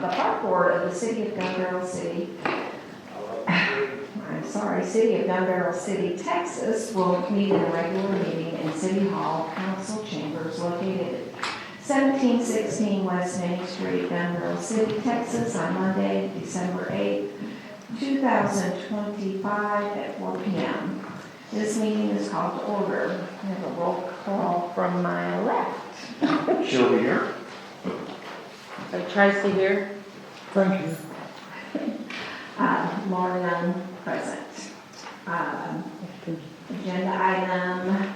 The park board of the city of Gun Barrel City, City of Gun Barrel City, Texas will meet in a regular meeting in City Hall Council Chambers located at 1716 West Main Street, Gun Barrel City, Texas on Monday, December 8th, 2025 at 4 p.m. This meeting is called to order. We have a roll call from my left. Shelby here. Tracy here. Thank you. Lauren Young, present. Agenda item,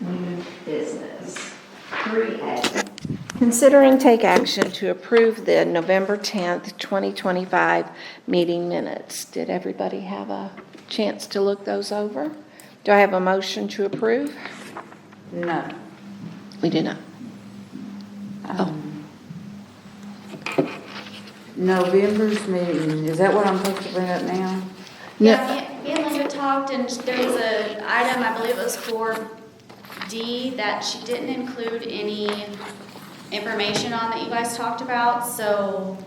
new business. 3A. Consider and take action to approve the November 10th, 2025 meeting minutes. Did everybody have a chance to look those over? Do I have a motion to approve? No. We do not. November's meeting, is that what I'm supposed to bring up now? Yeah, me and Linda talked, and there was an item, I believe it was 4D, that she didn't include any information on that you guys talked about, so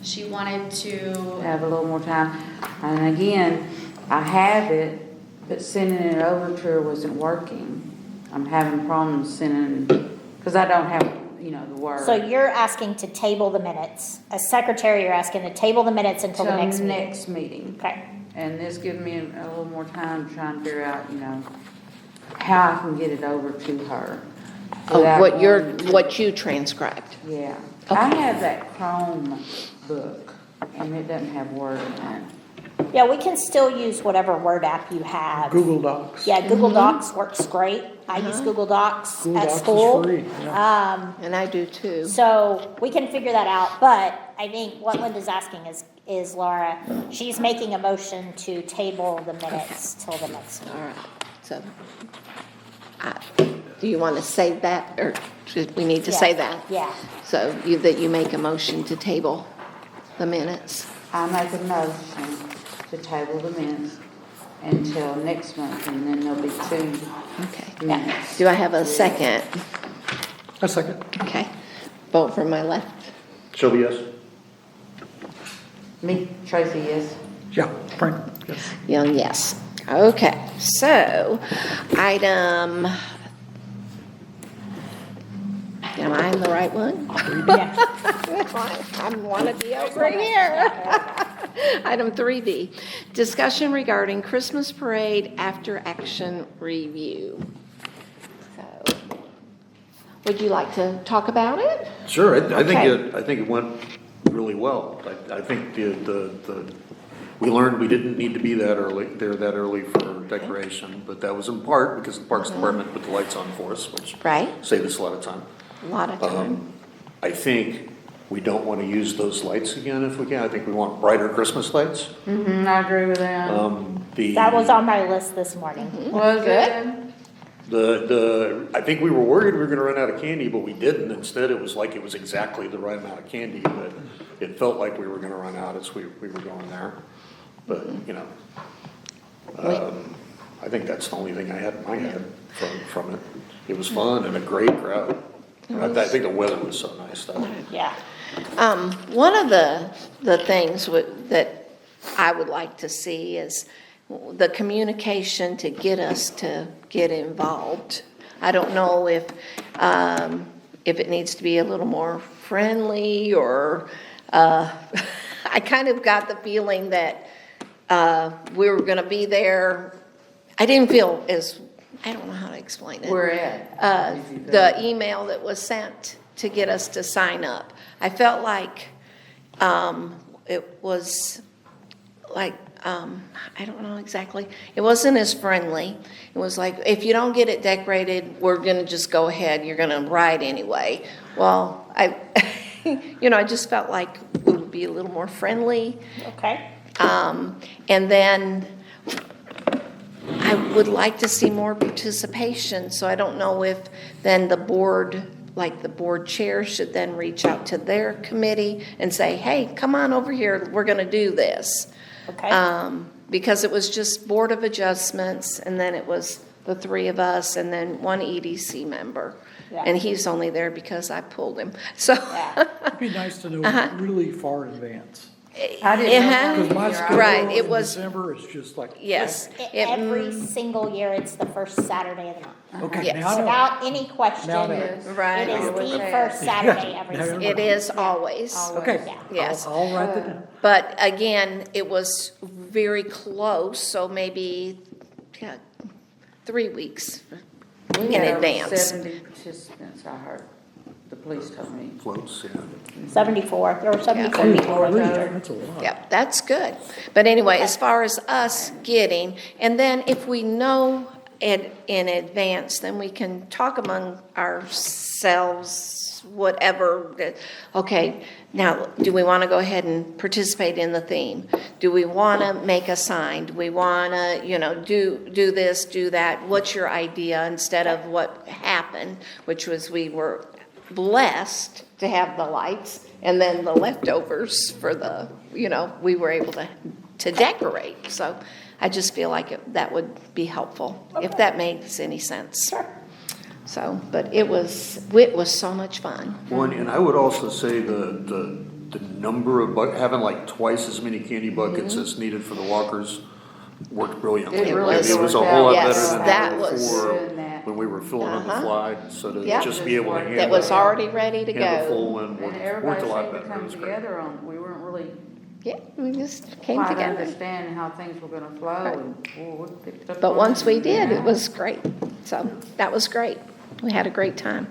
she wanted to. Have a little more time. And again, I have it, but sending it over to her wasn't working. I'm having problems sending, because I don't have, the word. So you're asking to table the minutes. As secretary, you're asking to table the minutes until the next meeting. Next meeting. Okay. And this gives me a little more time to try and figure out, how I can get it over to her. without What you transcribed. Yeah. Okay. I have that Chrome book, and it doesn't have Word in it. Yeah, we can still use whatever Word app you have. Google Docs. Yeah, Google Docs works great. I use Google Docs Google at Docs is school. free, yeah. And I do too. So we can figure that out, but I think what Linda's asking is Laura, she's making a motion to table the minutes till the next meeting. All right. So, do you want to say that, or should we need to say that? Yeah. So that you make a motion to table the minutes. I make a motion to table the minutes until next month, and then there'll be 2 Okay. minutes. Do I have a second? A second. Okay. Vote from my left. Shelby, yes. Me, Tracy, yes. Yeah, Frank, yes. Young, yes. Okay. So, item. Am I in the right one? Yeah. I want to be over here. Item 3B, discussion regarding Christmas parade after action review. So, would you like to talk about it? Sure, I think Okay. it went really well. I think we learned we didn't need to be that early for decoration, but that was in part because the Parks Department put the lights on for us, which Right. saved us a lot of time. A lot of time. I think we don't want to use those lights again if we can. I think we want brighter Christmas lights. I agree with that. That was on my list this morning. Was it? I think we were worried we were gonna run out of candy, but we didn't. Instead, it was like it was exactly the right amount of candy, but it felt like we were gonna run out as we were going there. But, I think that's the only thing I had in my head from it. It was fun and a great crowd. I think the weather was so nice though. Yeah. One of the things that I would like to see is the communication to get us to get involved. I don't know if it needs to be a little more friendly or I kind of got the feeling that we were going to be there. I didn't feel as, I don't know how to explain it. Where at? The email that was sent to get us to sign up. I felt like it was like, I don't know exactly. It wasn't as friendly. It was like, if you don't get it decorated, we're going to just go ahead. You're going to ride anyway. Well, I just felt like it would be a little more friendly. Okay. And then I would like to see more participation, so I don't know if then the board, like the board chair, should then reach out to their committee and say, hey, come on over here, we're going to do this. Okay. Because it was just Board of Adjustments, and then it was the 3 of us, and then 1 EDC member. And he's only there because I pulled him, so. Yeah. It'd be nice to know Uh-huh. really far in advance. I didn't know Uh-huh. Because my Right, schedule Right, it in was- December is just like. Yes. Every single year, it's the first Saturday of the month. Okay, Yes. now I know. Without any question, Now I know. it Right. is the Okay. first Saturday every Yeah. single It is always. Okay. Yeah. Yes. I'll write that down. But again, it was very close, so maybe, yeah, 3 weeks We in had over advance. 70 participants, I heard, the police told me. Floats, yeah. 74, there were 74 Good people Lord, registered. that's a lot. Yep, that's good. But anyway, as far as us getting, and then if we know in advance, then we can talk among ourselves, whatever, that, okay, now, do we want to go ahead and participate in the theme? Do we want to make a sign? Do we want to, do this, do that? What's your idea instead of what happened, which was we were blessed to have the lights and then the leftovers for the, we were able to decorate. So I just feel like that would be helpful, if that makes any sense. Sure. So, but it was so much fun. One, and I would also say the number of, having like twice as many candy buckets as needed for the walkers worked brilliantly. It really It was a worked whole lot out. better Yes, than that the was- before, Doing that. when we were filling on the Uh-huh. fly, so to Yeah. just be able to handle. It was already ready to handle full go. one And worked everybody a lot seemed to better. It come was great. together on, we weren't really Yeah, we just came quite together. understanding how things were gonna flow, and, we picked up But on once we did, yeah. it was great. So that was great. We had a great time.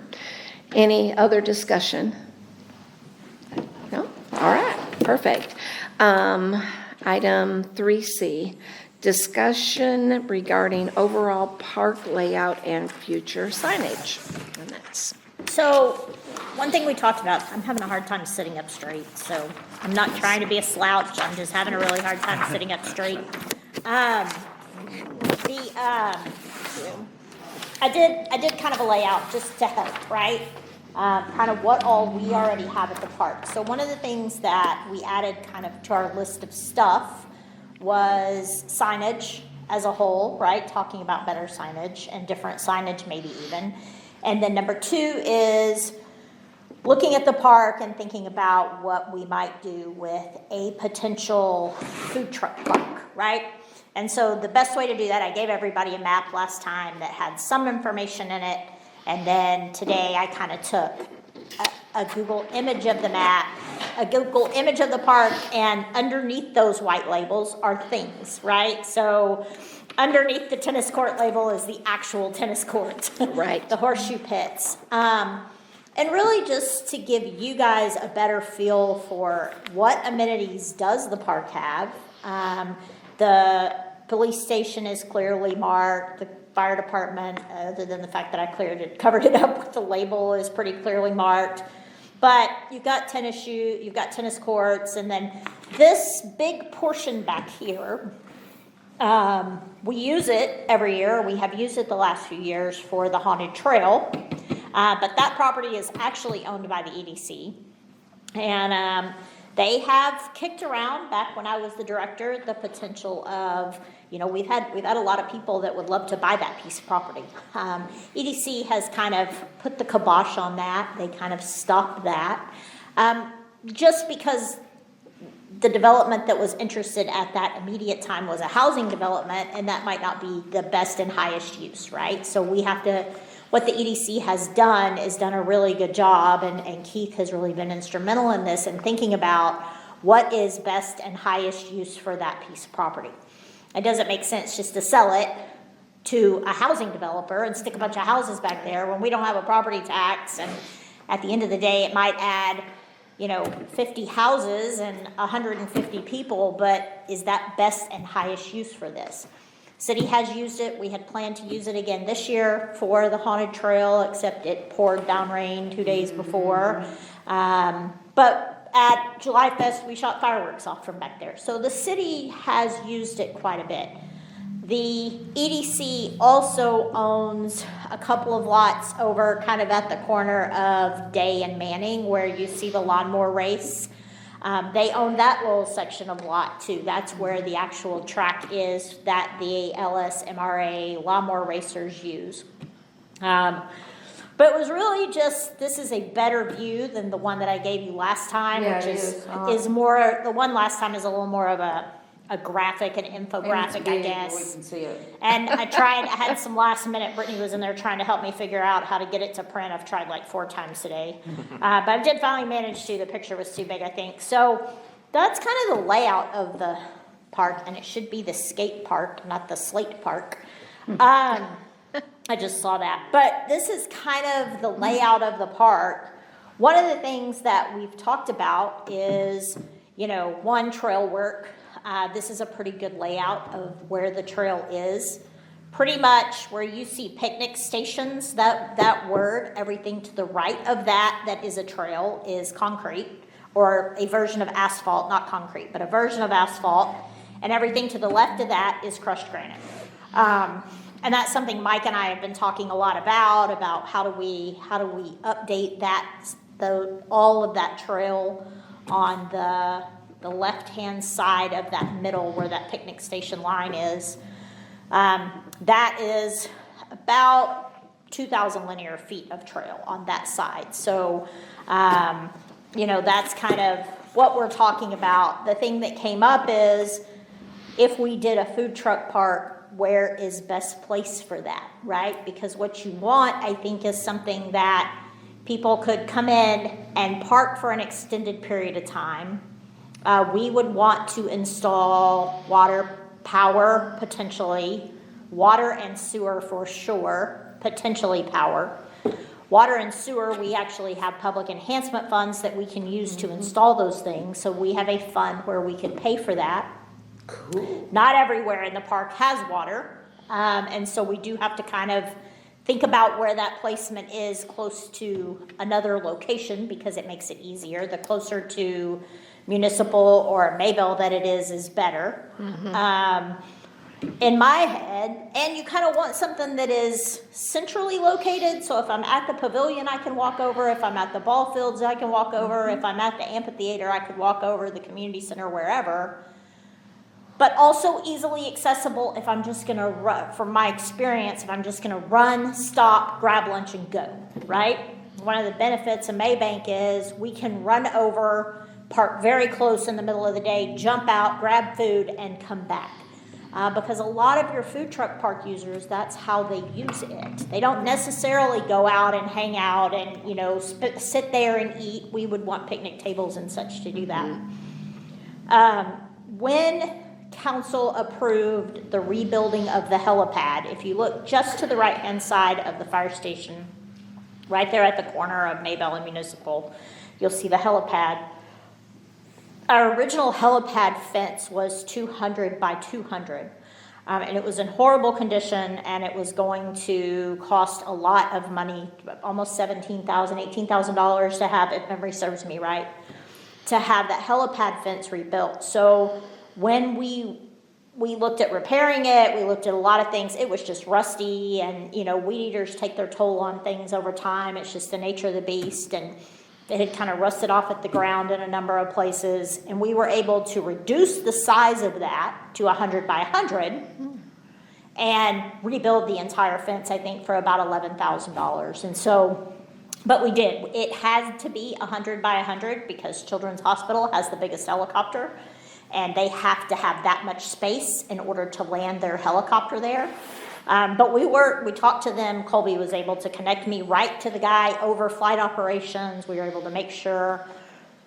Any other discussion? No? All right, perfect. Item 3C, discussion regarding overall park layout and future signage. And that's, So, one thing we talked about, I'm having a hard time sitting up straight, so I'm not trying to be a slouch, I'm just having a really hard time sitting up straight. I did kind of a layout just to help, right? Kind of what all we already have at the park. So one of the things that we added kind of to our list of stuff was signage as a whole, right? Talking about better signage and different signage maybe even. And then number 2 is looking at the park and thinking about what we might do with a potential food truck park, right? And so the best way to do that, I gave everybody a map last time that had some information in it. And then today I kind of took a Google image of the map, a Google image of the park, and underneath those white labels are things, right? So underneath the tennis court label is the actual tennis court. Right. The horseshoe pits. And really just to give you guys a better feel for what amenities does the park have. The police station is clearly marked, the fire department, other than the fact that I covered it up with the label, is pretty clearly marked. But you've got you've got tennis courts, and then this big portion back here, we use it every year. We have used it the last few years for the Haunted Trail. But that property is actually owned by the EDC. And they have kicked around, back when I was the director, the potential of, we've had a lot of people that would love to buy that piece of property. EDC has kind of put the kibosh on that. They kind of stopped that. Just because the development that was interested at that immediate time was a housing development, and that might not be the best and highest use, right? So what the EDC has done is done a really good job, and Keith has really been instrumental in this and thinking about what is best and highest use for that piece of property. It doesn't make sense just to sell it to a housing developer and stick a bunch of houses back there when we don't have a property tax, and at the end of the day, it might add 50 houses and 150 people, but is that best and highest use for this? City has used it. We had planned to use it again this year for the Haunted Trail, except it poured down rain 2 days before. But at July Fest, we shot fireworks off from back there. So the city has used it quite a bit. The EDC also owns a couple of lots over kind of at the corner of Day and Manning, where you see the lawnmower race. They own that little section of lot too. That's where the actual track is that the LSMRA lawnmower racers use. But it was really just, this is a better view than the one that I gave you last time, Yeah, which it is, is. is more, the one last time is a little more of a graphic, an And it's infographic, I big, guess. We can see it. And I had some last minute, Brittany was in there trying to help me figure out how to get it to print. I've tried like 4 times today. But I did finally manage to, the picture was too big, I think. So that's kind of the layout of the park, and it should be the skate park, not the slate park. I just saw that. But this is kind of the layout of the park. One of the things that we've talked about is, one, trail work. This is a pretty good layout of where the trail is. Pretty much where you see picnic stations, that word, everything to the right of that is a trail is concrete, or a version of asphalt, not concrete, but a version of asphalt. And everything to the left of that is crushed granite. And that's something Mike and I have been talking a lot about how do we update that, all of that trail on the left-hand side of that middle where that picnic station line is. That is about 2,000 linear feet of trail on that side. So, that's kind of what we're talking about. The thing that came up is if we did a food truck park, where is best place for that, right? Because what you want, I think, is something that people could come in and park for an extended period of time. We would want to install water, power, potentially, water and sewer for sure, potentially power. Water and sewer, we actually have public enhancement funds that we can use to install those things. So we have a fund where we could pay for that. Cool. Not everywhere in the park has water. And so we do have to kind of think about where that placement is close to another location because it makes it easier. The closer to municipal or Maybell that it is better. In my head, and you kind of want something that is centrally located. So if I'm at the pavilion, I can walk over. If I'm at the ball fields, I can walk over. If I'm at the amphitheater, I could walk over, the community center, wherever. But also easily accessible if I'm just going to run, from my experience, if I'm just going to run, stop, grab lunch, and go, right? One of the benefits of Maybank is we can run over, park very close in the middle of the day, jump out, grab food, and come back. Because a lot of your food truck park users, that's how they use it. They don't necessarily go out and hang out and, sit there and eat. We would want picnic tables and such to do that. When council approved the rebuilding of the helipad, if you look just to the right-hand side of the fire station, right there at the corner of Maybell and Municipal, you'll see the helipad. Our original helipad fence was 200 by 200, and it was in horrible condition, and it was going to cost a lot of money, almost $17,000, $18,000 to have, if memory serves me right, to have that helipad fence rebuilt. So when we looked at repairing it, we looked at a lot of things, it was just rusty, and weed eaters take their toll on things over time. It's just the nature of the beast, and it had kind of rusted off at the ground in a number of places, and we were able to reduce the size of that to 100 by 100 and rebuild the entire fence, I think, for about $11,000. And so, but we did. It had to be 100 by 100 because Children's Hospital has the biggest helicopter, and they have to have that much space in order to land their helicopter there. But we talked to them. Colby was able to connect me right to the guy over flight operations. We were able to make sure.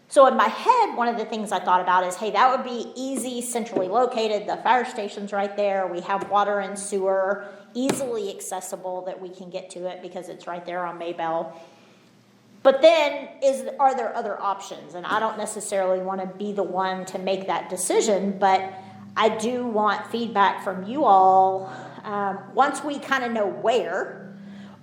So in my head, one of the things I thought about is, hey, that would be easy, centrally located. The fire station's right there. We have water and sewer, easily accessible that we can get to it because it's right there on Maybell. But then, are there other options? And I don't necessarily want to be the one to make that decision, but I do want feedback from you all once we kind of know where,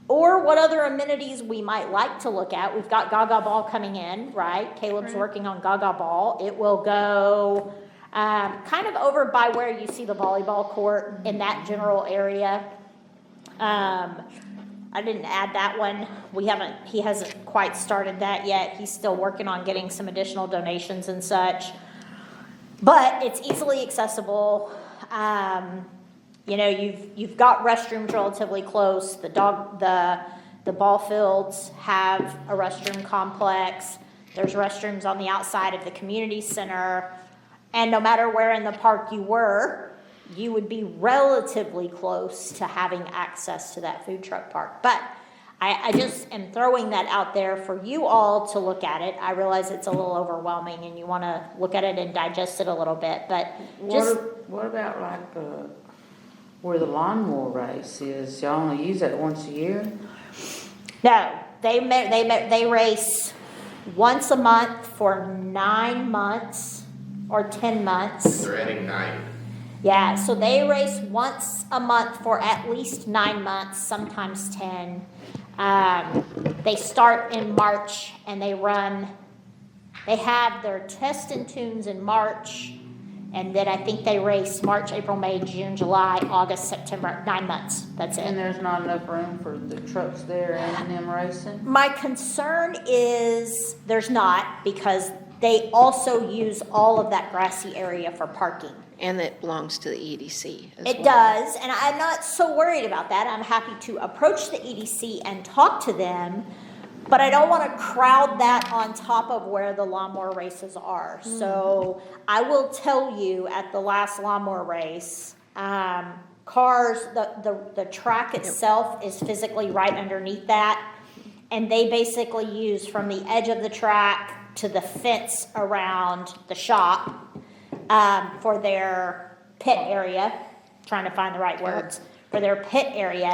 or what other amenities we might like to look at. We've got Gaga Ball coming in, right? Caleb's working on Gaga Ball. It will go kind of over by where you see the volleyball court in that general area. I didn't add that one. He hasn't quite started that yet. He's still working on getting some additional donations and such. But it's easily accessible. You've got restrooms relatively close. The The ball fields have a restroom complex. There's restrooms on the outside of the community center. And no matter where in the park you were, you would be relatively close to having access to that food truck park. But I just am throwing that out there for you all to look at it. I realize it's a little overwhelming and you want to look at it and digest it a little bit, but just, What about like, where the lawnmower race is? Y'all only use that once a year? no, they race once a month for 9 months or 10 months. They're adding 9. Yeah, so they race once a month for at least 9 months, sometimes 10. They start in March and they have their test and tunes in March. And then I think they race March, April, May, June, July, August, September, 9 months. That's And it. there's not enough room for the trucks there and them racing? My concern is there's not, because they also use all of that grassy area for parking. And it belongs to the EDC as well. It does, and I'm not so worried about that. I'm happy to approach the EDC and talk to them, but I don't want to crowd that on top of where the lawnmower races are. So I will tell you, at the last lawnmower race, cars, the track itself is physically right underneath that, and they basically use from the edge of the track to the fence around the shop for their pit area, trying to find the right words, for their pit area.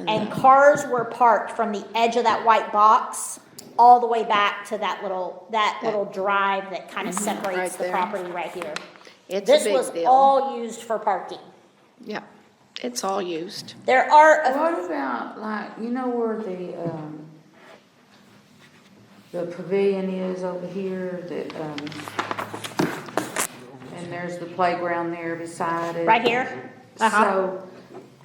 And cars were parked from the edge of that white box all the way back to that little drive that kind of separates Right the there. property right here. It's a This big was deal. all used for parking. Yeah, it's all used. There are, What about like, you know where the pavilion is over here, that, and there's the playground there beside it? right here. So,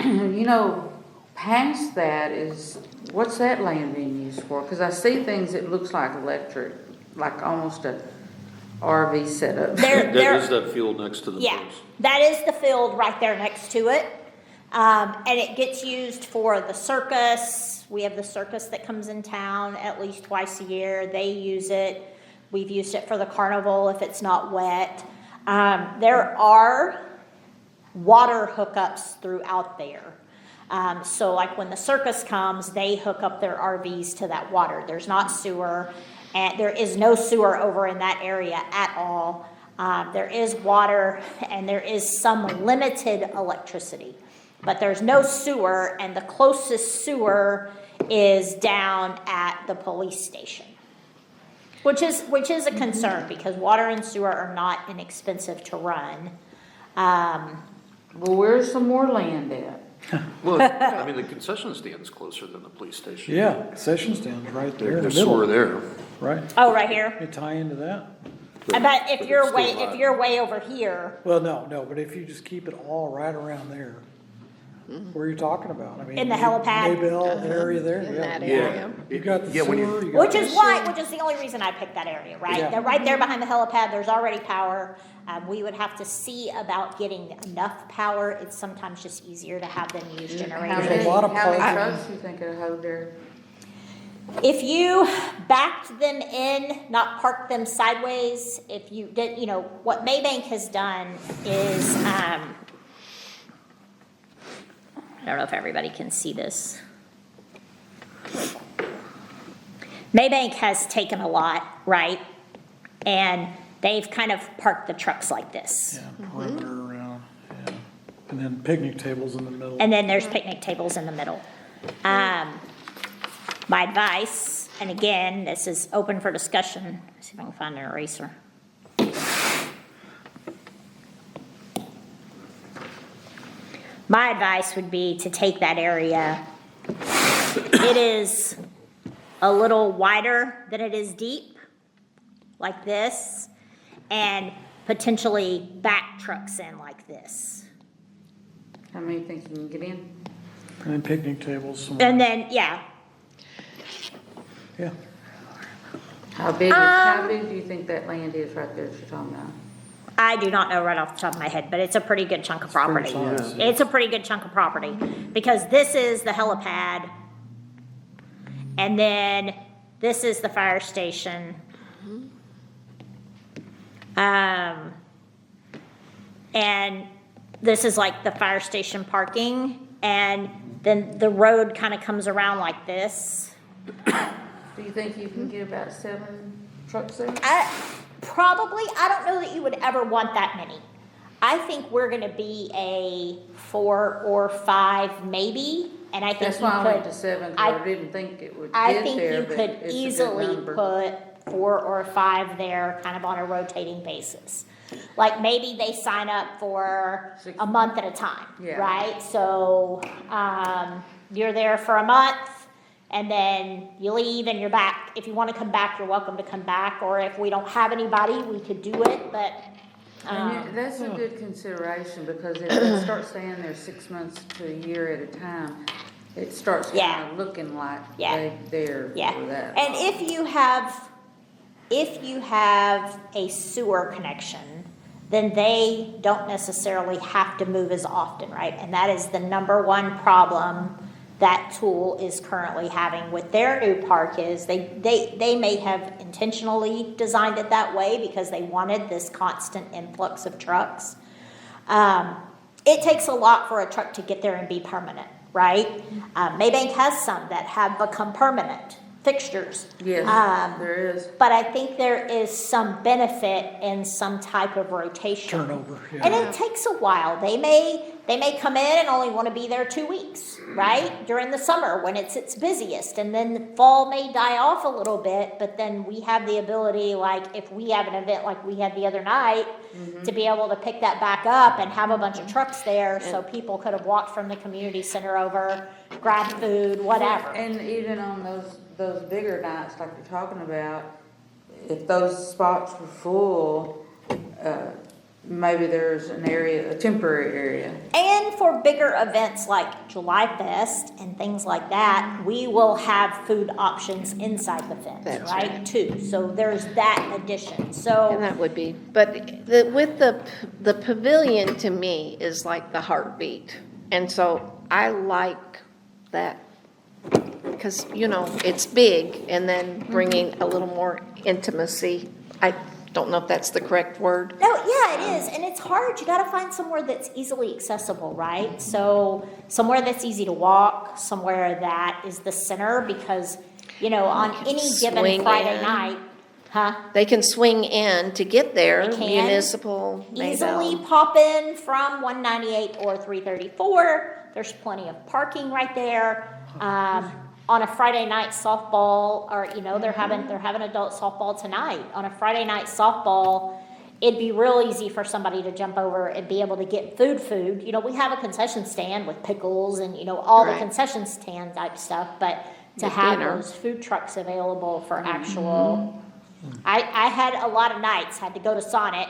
you know, past that is, what's that land being used for? Cause I see things that looks like electric, like almost a RV setup. There, That is that field next to the yeah, fence. that is the field right there next to it. And it gets used for the circus. We have the circus that comes in town at least twice a year. They use it. We've used it for the carnival if it's not wet. There are water hookups throughout there. So like when the circus comes, they hook up their RVs to that water. There's not sewer, and there is no sewer over in that area at all. There is water and there is some limited electricity, but there's no sewer, and the closest sewer is down at the police station. Which is a concern, because water and sewer are not inexpensive to run. Well, where's some more land at? Well, I mean, the concession stand's closer than the police station. Yeah, concession stand's right there in the There's sewer middle, there. right? Oh, right here? You tie into that. But if But you're it's way, still if not. you're way over here, Well, no, but if you just keep it all right around there, where you're talking about, I mean. In the helipad? Maybell area there, In yeah. that Yeah. area. You got the Yeah, when you- sewer, you got. which is the only reason I picked that area, right? Yeah. They're right there behind the helipad, there's already power. We would have to see about getting enough power. It's sometimes just easier to have them use How generators. many, a lot of how many parking. trucks you think it'll hold there? If you backed them in, not parked them sideways, if you did, what Maybank has done is, I don't know if everybody can see this. Maybank has taken a lot, right? And they've kind of parked the trucks like this. Yeah, perimeter around, yeah. And then picnic tables in the middle. And then there's picnic tables in the middle. My advice, and again, this is open for discussion, let's see if I can find an eraser. My advice would be to take that area. It is a little wider than it is deep, like this, and potentially back trucks in like this. How many think you can get in? And then picnic tables And somewhere, then, yeah, yeah. How big do you think that land is right there that you're talking about? I do not know right off the top of my head, but it's a pretty good chunk of property. pretty size, yeah. It's a pretty good chunk of property, because this is the helipad. And then this is the fire station. And this is like the fire station parking, and then the road kind of comes around like this. Do you think you can get about 7 trucks there? Probably, I don't know that you would ever want that many. I think we're gonna be a 4 or 5 maybe, and I think That's you why I went to could, 7, I- because I didn't think it would I get think there, you but could it's a good easily number. put 4 or 5 there, kind of on a rotating basis. Like maybe they sign up for a month at a time, Yeah. right? So, you're there for a month, and then you leave and you're back. If you wanna come back, you're welcome to come back, or if we don't have anybody, we could do it, but, That's a good consideration, because if they start staying there 6 months to a year at a time, it starts Yeah. kind of looking like Yeah. they're yeah. for that. And if you have a sewer connection, then they don't necessarily have to move as often, right? And that is the number one problem that Tool is currently having with their new park is they may have intentionally designed it that way because they wanted this constant influx of trucks. It takes a lot for a truck to get there and be permanent, right? Maybank has some that have become permanent fixtures. Yes, there is. But I think there is some benefit in some type of rotation. Turnover, yeah. And it takes a while. They may come in and only want to be there 2 weeks, right? During the summer when it's its busiest. And then fall may die off a little bit, but then we have the ability, like if we have an event like we had the other night, to be able to pick that back up and have a bunch of trucks there so people could have walked from the community center over, grabbed food, whatever. And even on those bigger nights like you're talking about, if those spots were full, maybe there's an area, a temporary area. And for bigger events like July Fest and things like that, we will have food options inside the fence, That's right, too. So there's that addition, And so, that would be, but with the pavilion to me is like the heartbeat. And so I like that because, it's big and then bringing a little more intimacy. I don't know if that's the correct word. no, yeah, it is, and it's hard, you gotta find somewhere that's easily accessible, right? So, somewhere that's easy to walk, somewhere that is the center, because, on any given swing Friday in. night, huh? They can swing in to get there, They can. municipal, Easily Maybell. pop in from 198 or 334. There's plenty of parking right there. On a Friday night softball, or they're having adult softball tonight. On a Friday night softball, it'd be real easy for somebody to jump over and be able to get food. We have a concession stand with pickles and all the Right. concession stand type stuff, but to Get have dinner. those food trucks available for actual. I had a lot of nights, had to go to Sonic,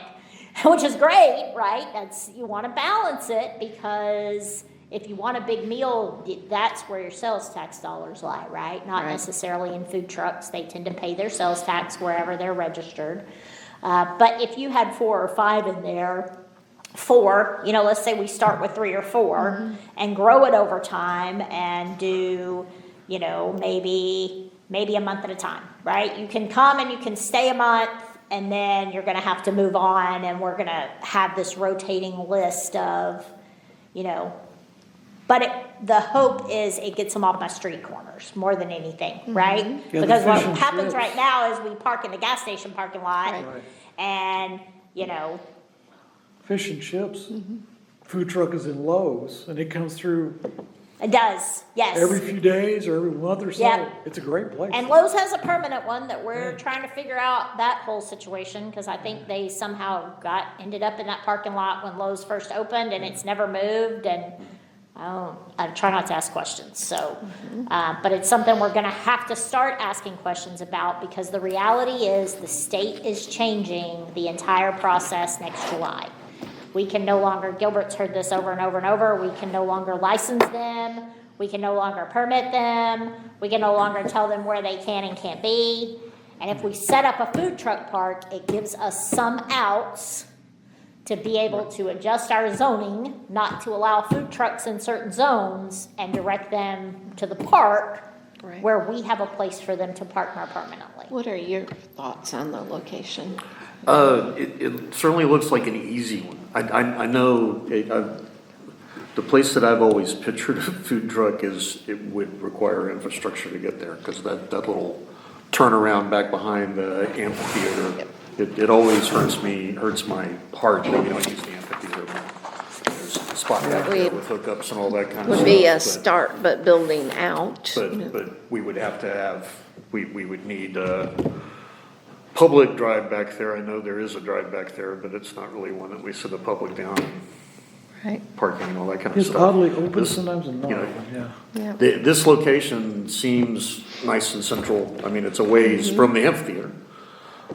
which is great, right? You want to balance it, because if you want a big meal, that's where your sales tax dollars lie, right? Not Right. necessarily in food trucks. They tend to pay their sales tax wherever they're registered. But if you had 4 or 5 in there, 4, let's say we start with 3 or 4 and grow it over time and do, maybe a month at a time, right? You can come and you can stay a month, and then you're gonna have to move on, and we're gonna have this rotating list of, but the hope is it gets them off my street corners more than anything, right? Yeah, the Because what fish and happens chips. right now is we park in the gas station parking lot, Right. and, Fish and chips, food truck is in Lowe's, and it comes through it does, yes. every few days or every month or so. Yep. It's a great place. And Lowe's has a permanent one that we're trying to figure out that whole situation, because I think they somehow ended up in that parking lot when Lowe's first opened, and it's never moved, and I try not to ask questions, so, but it's something we're gonna have to start asking questions about, because the reality is the state is changing the entire process next July. We can no longer, Gilbert's heard this over and over and over, we can no longer license them, we can no longer permit them, we can no longer tell them where they can and can't be. And if we set up a food truck park, it gives us some outs to be able to adjust our zoning, not to allow food trucks in certain zones and direct them to the park, Right. where we have a place for them to park more permanently. What are your thoughts on the location? It certainly looks like an easy one. I know, the place that I've always pictured a food truck is, it would require infrastructure to get there, because that little turnaround back behind the amphitheater, it always hurts my heart that we don't use the amphitheater. There's a spot back there with hookups and all that kind of stuff. Would be a but- start, but building out. But we would have to have, we would need a public drive back there. I know there is a drive back there, but it's not really one that we sit the public down, Right, parking and all that kind of It's stuff. oddly open This- sometimes and not you know, open, yeah. yeah. This location seems nice and central. I mean, it's a ways from the amphitheater.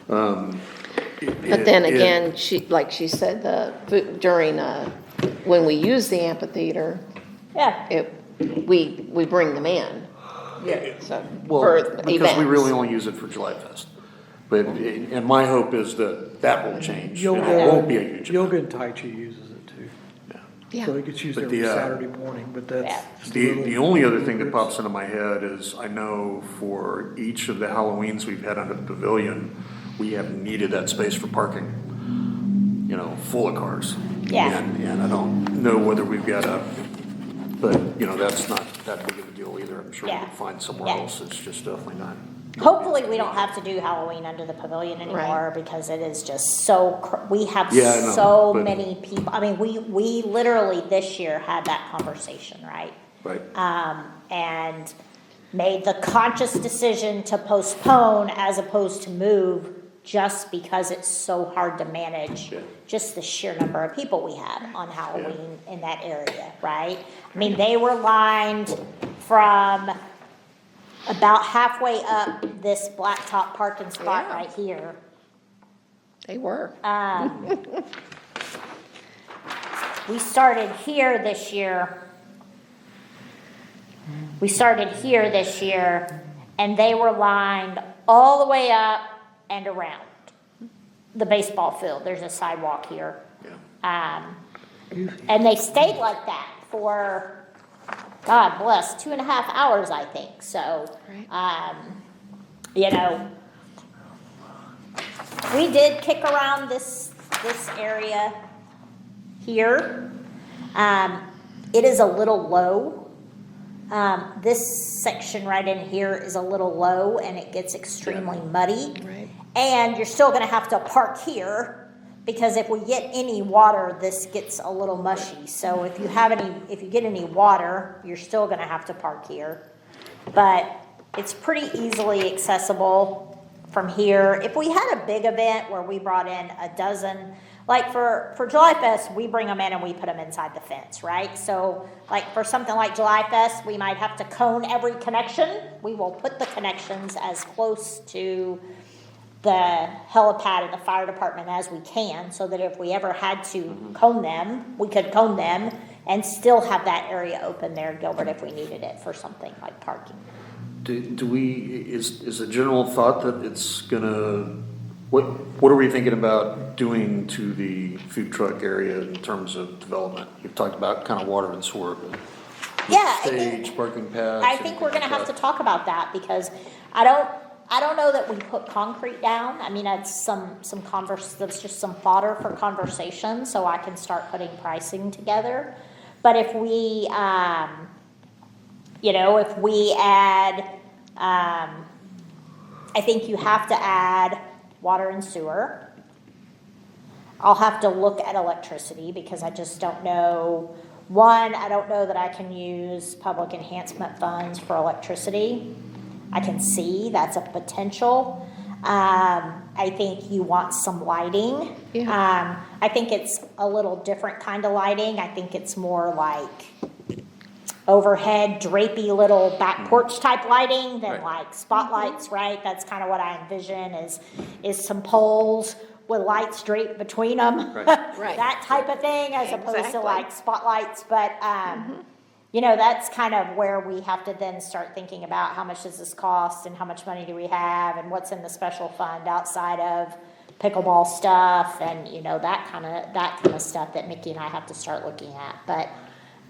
But then again, like she said, during, when we use the amphitheater, Yeah, we bring them in, yeah, so, Well, for because we events. really only use it for July Fest. But, and my hope is that will change. And Yoga, it won't be a huge Yoga amount. and Tai Chi uses it too. Yeah, So it gets used But every the, Saturday morning, but that's. Yeah. just a The little- only other thing that pops into my head is, I know for each of the Halloweens we've had under the pavilion, we have needed that space for parking, you know, full of cars. Yeah. And I don't know whether we've got but, you know, that's not that big of a deal either. I'm sure we Yeah. could find somewhere Yeah. else. It's just definitely not. hopefully we don't have to do Halloween under the pavilion anymore, because it is just so, we have Yeah, I know, so but- many people, I mean, we literally this year had that conversation, right? Right. And made the conscious decision to postpone as opposed to move, just because it's so hard to manage Yeah. just the sheer number of people we had on Halloween in that area, right? I mean, they were lined from about halfway up this blacktop parking spot Yeah. right here. they were. We started here this year. We started here this year, and they were lined all the way up and around the baseball field. There's a sidewalk here. Yeah. And they stayed like that for, God bless, 2.5 hours, I think. So, you know, we did kick around this area here. It is a little low. This section right in here is a little low, and it gets extremely muddy. Right. And you're still gonna have to park here, because if we get any water, this gets a little mushy. So if you get any water, you're still gonna have to park here. But it's pretty easily accessible from here. If we had a big event where we brought in a dozen, like for July Fest, we bring them in and we put them inside the fence, right? So like for something like July Fest, we might have to cone every connection. We will put the connections as close to the helipad and the fire department as we can, so that if we ever had to cone them, we could cone them and still have that area open there, Gilbert, if we needed it for something like parking. Do we, is a general thought that it's gonna, what are we thinking about doing to the food truck area in terms of development? You've talked about kind of water and sewer. Yeah, I think- Stage, parking paths. I think we're gonna have to talk about that, because I don't know that we put concrete down. I mean, it's that's just some fodder for conversation, so I can start putting pricing together. But if we, if we add, I think you have to add water and sewer. I'll have to look at electricity, because I just don't know. One, I don't know that I can use public enhancement funds for electricity. I can see that's a potential. I think you want some lighting. Yeah. I think it's a little different kind of lighting. I think it's more like overhead drapey little back porch type lighting than Right. like spotlights, right? That's kind of what I envision is some poles with lights draped between them. Right. Right. That type of thing, as opposed to Exactly. like spotlights. But, that's kind of where we have to then start thinking about how much does this cost, and how much money do we have, and what's in the special fund outside of pickleball stuff, and that kind of stuff that Mickey and I have to start looking at. But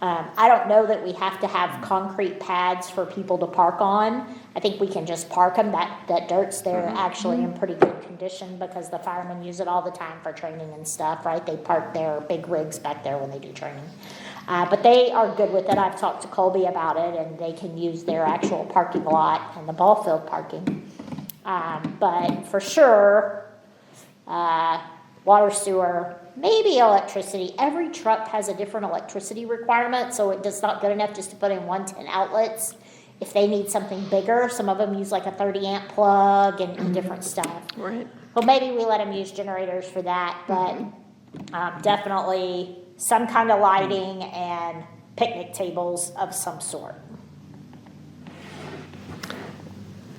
I don't know that we have to have concrete pads for people to park on. I think we can just park them. That dirt's there actually in pretty good condition because the firemen use it all the time for training and stuff, right? They park their big rigs back there when they do training. But they are good with it. I've talked to Colby about it, and they can use their actual parking lot and the ball field parking. But for sure, water, sewer, maybe electricity. Every truck has a different electricity requirement, so it's not good enough just to put in 110 outlets. If they need something bigger, some of them use like a 30 amp plug and different stuff. Right. Well, maybe we let them use generators for that, but definitely some kind of lighting and picnic tables of some sort.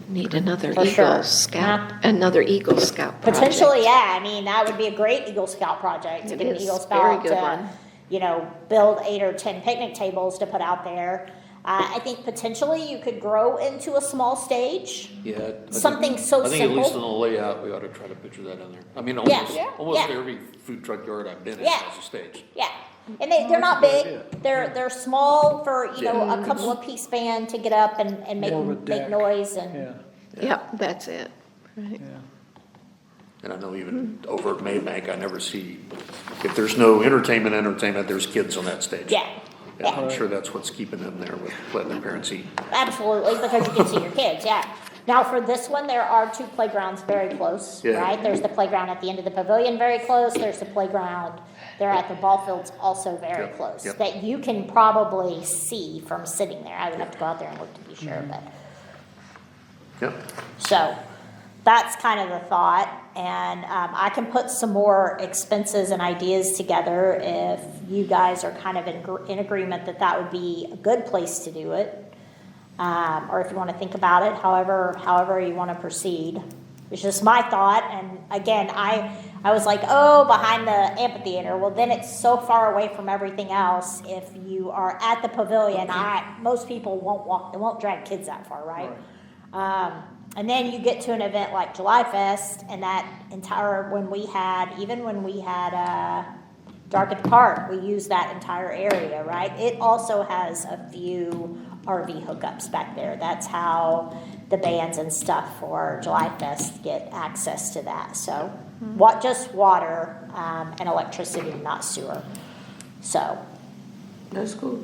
Need another For sure. Eagle Scout, Huh? another Eagle Scout project. Potentially, yeah. I mean, that would be a great Eagle Scout project to It get an is. Eagle Very Scout good one. to, build 8 or 10 picnic tables to put out there. I think potentially you could grow into a small stage. Yeah. I think- Something so I think at least in simple. the layout, we ought to try to picture that in there. I mean, Yeah. almost, Yeah. almost Yeah. every food truck yard I've been in Yeah. has a stage. Yeah, and they're not big. They're small for a couple of piece band to get up and make More of a make deck. noise and. Yeah, Yep, that's it. Right. yeah. And I know even over at Maybank, I never see, if there's no entertainment, there's kids on that stage. Yeah, Yeah, yeah. I'm sure that's what's keeping them there with letting their parents eat. Absolutely, because you can see your kids, yeah. Now, for this one, there are 2 playgrounds very close, Yeah. right? There's the playground at the end of the pavilion very close, there's the playground there at the ball fields also very Yep, close. yep. That you can probably see from sitting there. I would have to go out there and look to be sure, but. Yep. So that's kind of the thought, and I can put some more expenses and ideas together if you guys are kind of in agreement that that would be a good place to do it. Or if you want to think about it, however you want to proceed. It's just my thought, and again, I was like, oh, behind the amphitheater. Well, then it's so far away from everything else. If you are at the pavilion, most people won't drag kids that far, right? And then you get to an event like July Fest, and that entire, when we had Dark at the Park, we used that entire area, right? It also has a few RV hookups back there. That's how the bands and stuff for July Fest get access to that. So, just water and electricity, not sewer. So, That's cool.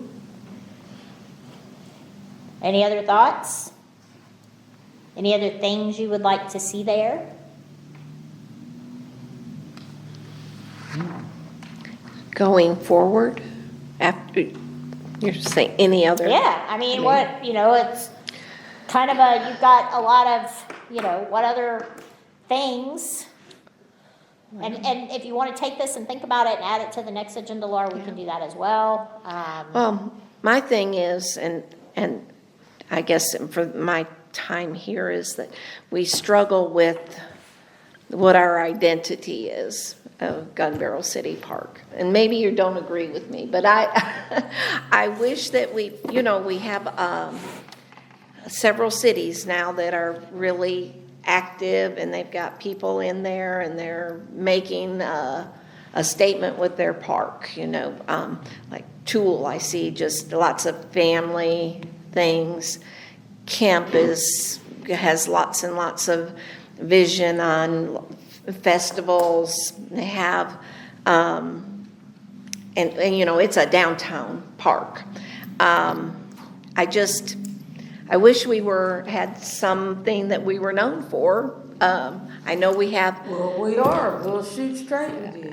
any other thoughts? Any other things you would like to see there? Going forward, after, you're saying any other? Yeah, I mean, it's kind of you've got a lot of, what other things. And if you want to take this and think about it and add it to the next agenda, Laura, we can do that as well. My thing is, and I guess for my time here is that we struggle with what our identity is of Gun Barrel City Park. And maybe you don't agree with me, but I wish that we have several cities now that are really active, and they've got people in there, and they're making a statement with their park, like Tool, I see just lots of family things. Kemp has lots and lots of vision on festivals. They have, and it's a downtown park. I wish we had something that we were known for. I know we have. Well, we are. We'll shoot straight with you.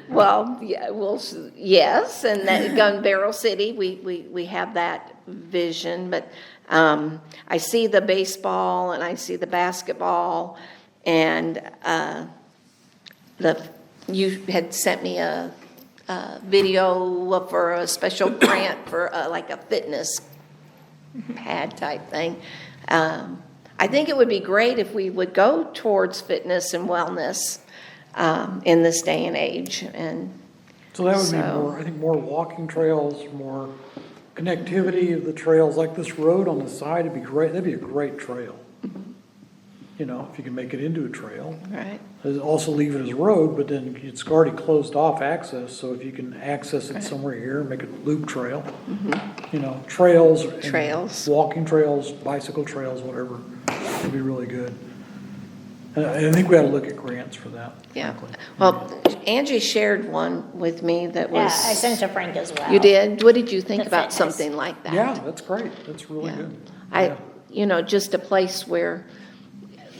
Well, yeah, yes, and that Gun Barrel City, we have that vision, but I see the baseball and I see the basketball, and you had sent me a video for a special grant for like a fitness pad type thing. I think it would be great if we would go towards fitness and wellness in this day and age, and So that would be So- more, I think, more walking trails, more connectivity of the trails, like this road on the side would be great, that'd be a great trail. you know, if you can make it into a trail. Right, Also leave it as a road, but then it's already closed off access, so if you can access it somewhere here, make it loop trail. You know, trails. and Trails. Walking trails, bicycle trails, whatever, would be really good. And I think we ought to look at grants for that, yeah. frankly. Well, Angie shared one with me that Yeah, was. I sent it to Frank as well. You did? What did you think The about fitness. something like that? Yeah, that's great, that's really Yeah. good. I, you know, just a place where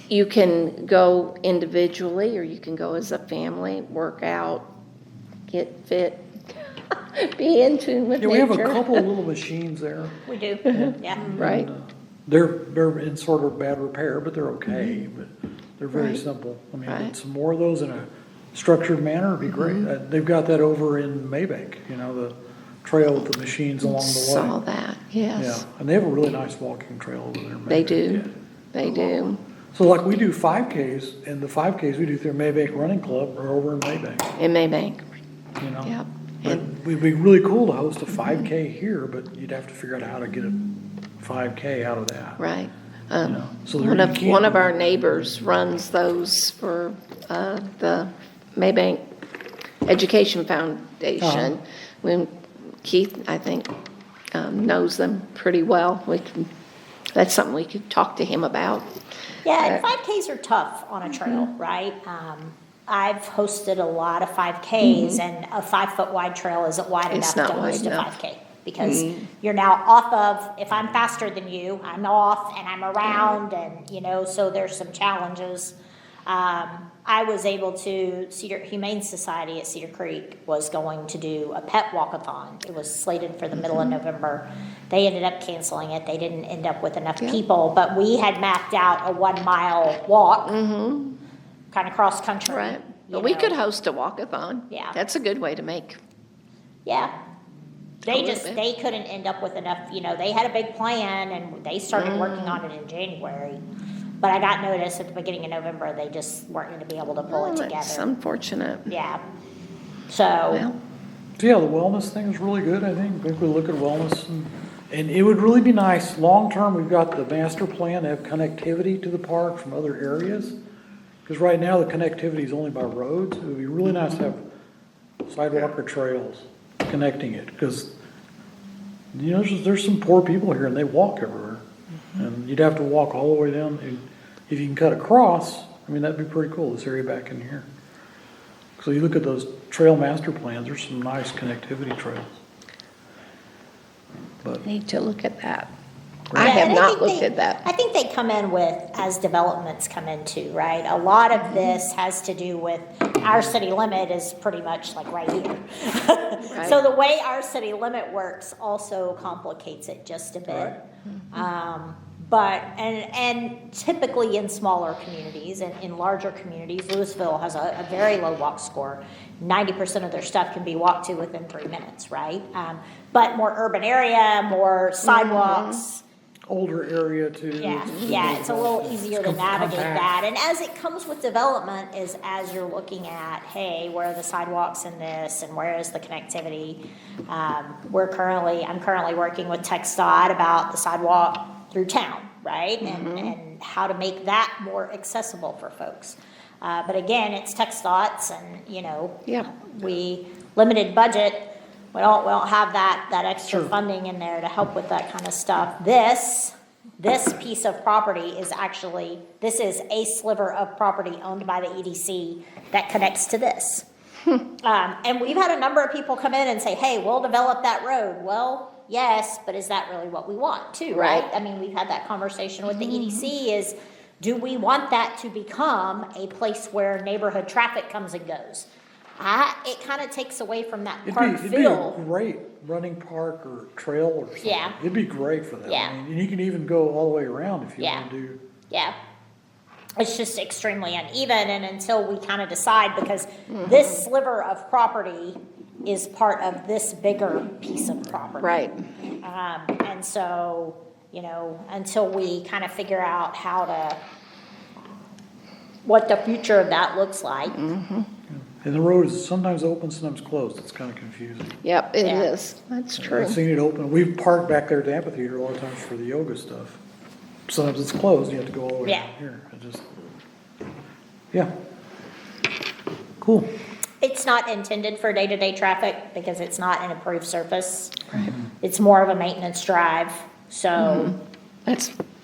you can go individually or you can go as a family, work out, get fit, be in tune with Yeah, we have a nature. couple of little machines there. We do, yeah. Right, They're in sort of bad repair, but they're okay, but they're very Right. simple. I mean, Right. some more of those in a structured manner would be great. They've got that over in Maybank, you know, the trail with the machines along the saw way. that, Yeah, yes, and they have a really nice walking trail over there. in they Maybank, do, yeah. they do, So like we do 5Ks, and the 5Ks we do through Maybank Running Club are over in Maybank, in Maybank, you know? yep. But And it'd be really cool to host a 5K here, but you'd have to figure out how to get a 5K out of that. right. know, so there One you of, can't one of do our that. neighbors runs those for, the Maybank Education Foundation. Uh-huh. When Keith, I think, knows them pretty well, that's something we could talk to him about. Yeah, and 5Ks are tough on a trail, right? I've hosted a lot of 5Ks, and a 5-foot wide trail isn't wide It's enough to not wide host a enough. 5K. Because you're now off of, if I'm faster than you, I'm off and I'm around and, you know, so there's some challenges. I was able to, Cedar Humane Society at Cedar Creek was going to do a pet walkathon. It was slated for the middle of November. They ended up canceling it. They didn't end up with enough Yeah. people, but we had mapped out a 1-mile walk, kind of cross country. Right, you but we know. could host a walkathon. Yeah. That's a good way to make, Yeah. They little just, bit. they couldn't end up with enough, you know, they had a big plan and they started working on it in January. But I got notice at the beginning of November, they just weren't gonna be able to pull it well, that's together. unfortunate. Yeah. So, Well, So yeah, the wellness thing is really good, I think. I think we look at wellness and it would really be nice, long-term, we've got the master plan to have connectivity to the park from other areas. Because right now, the connectivity is only by roads. It would be really nice to have sidewalk or trails connecting it. Because, you know, there's some poor people here and they walk everywhere. And you'd have to walk all the way down. And if you can cut across, I mean, that'd be pretty cool, this area back in here. So you look at those trail master plans, there's some nice connectivity trails. But, need to look at that. I yeah, have and not think looked they- at that. I think they come in with, as developments come in too, right? A lot of this has to do with, our city limit is pretty much like right here. So the way our city limit works also complicates it just a bit. But, and typically in smaller communities and in larger communities, Louisville has a very low walk score. 90% of their stuff can be walked to within 3 minutes, right? But more urban area, more sidewalks. older area too. Yeah, it's a little easier to navigate compact. that, and as it comes with development, is as you're looking at, hey, where are the sidewalks in this, and where is the connectivity? I'm currently working with TxDOT about the sidewalk through town, right? And how to make that more accessible for folks. But again, it's TxDOT's and, you know, Yeah. we, limited budget, we don't have that extra Sure. funding in there to help with that kind of stuff. This piece of property is actually, this is a sliver of property owned by the EDC that connects to this. And we've had a number of people come in and say, hey, we'll develop that road. Well, yes, but is that really what we want too, right? Right. I mean, we've had that conversation with the EDC is, do we want that to become a place where neighborhood traffic comes and goes? It kind of takes away from that park It'd be a feel. great running park or trail or something. Yeah. It'd be great for that. Yeah. I mean, and you can even go all the way around if you Yeah. want to do. Yeah. It's just extremely uneven, and until we kind of decide, because this sliver of property is part of this bigger piece of property. Right, And so, you know, until we kind of figure out what the future of that looks like. And the road is sometimes open, sometimes closed. It's kind of confusing. yep, it Yeah. is, that's true. I've seen it open. We've parked back there at the amphitheater a lot of times for the yoga stuff. sometimes it's closed, you have to go all the way Yeah. down here. Yeah. Cool. It's not intended for day-to-day traffic because it's not an approved surface. It's more of a maintenance drive, so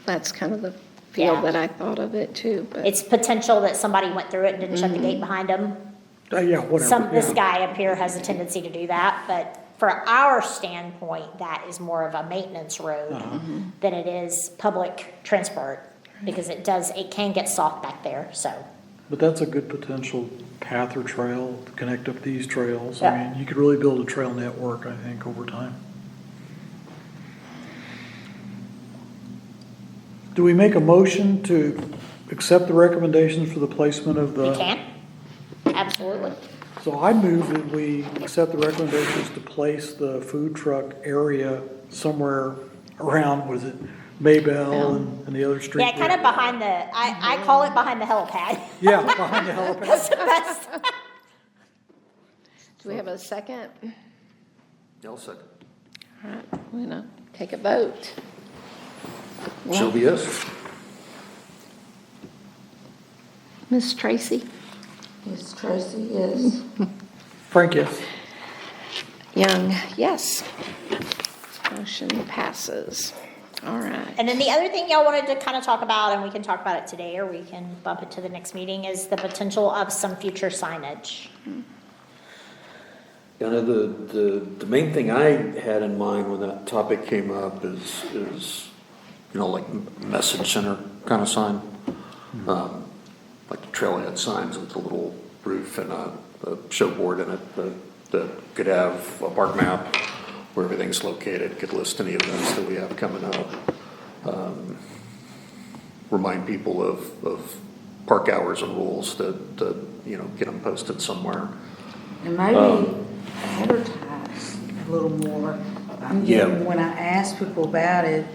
That's kind of the feel Yeah. that I thought of it too, but. it's potential that somebody went through it and didn't shut the gate behind them. Yeah, whatever. This yeah. guy up here has a tendency to do that, but for our standpoint, that is more of a maintenance road than it is public transport, because it can get soft back there, so. But that's a good potential path or trail to connect up these trails. Yeah. I mean, you could really build a trail network, I think, over time. Do we make a motion to accept the recommendations for the placement of the? You can, absolutely. So I move that we accept the recommendations to place the food truck area somewhere around, what is it, Maybell and the other street? Yeah, kind of behind I call it behind the helipad. Yeah, behind the helipad. That's the best. Do we have a second? I'll second. All right, we're gonna take a vote. Shall be yes. Miss Tracy? Yes, Tracy, yes. Frank, yes. Young, yes. Motion passes. All right. And then the other thing y'all wanted to kind of talk about, and we can talk about it today, or we can bump it to the next meeting, is the potential of some future signage. You know, the main thing I had in mind when that topic came up is, you know, like message center kind of sign. Like the trailhead signs with a little roof and a show board in it that could have a park map where everything's located, could list any events that we have coming up. Remind people of park hours and rules that, you know, get them posted somewhere. And maybe advertise a little more. I'm getting, when I ask people about it,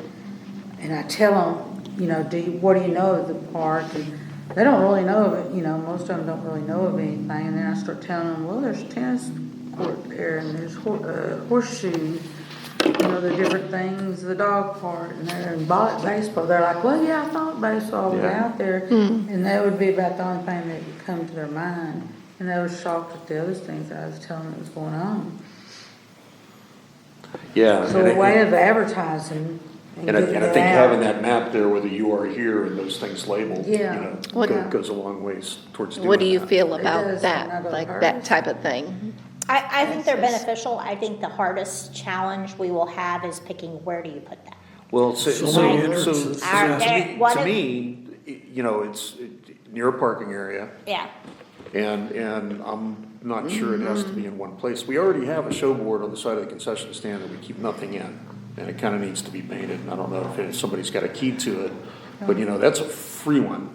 and I tell them, you know, what do you know of the park? And they don't really know of it, you know, most of them don't really know of anything. And then I start telling them, well, there's tennis court there, and there's horseshoe, you know, the different things, the dog park, and there, and baseball. They're like, well, yeah, I thought baseball was Yeah. out there. And that would be about the only thing that would come to their mind. And they were shocked at the other things I was telling them that was going on. Yeah. So a way of advertising. And I think having that map there where the you are here and those things labeled, you Yeah. know, What- goes a long ways towards doing that. What do you feel It about does, that, and I go like hard. that type of thing? I think they're beneficial. I think the hardest challenge we will have is picking where do you put that? Well, So many entrances. One to of- me, you know, it's near a parking area, Yeah, and I'm not sure it has to be in one place. We already have a show board on the side of the concession stand that we keep nothing in, and it kinda needs to be painted, and I don't know if somebody's got a key to it, but you know, that's a free one.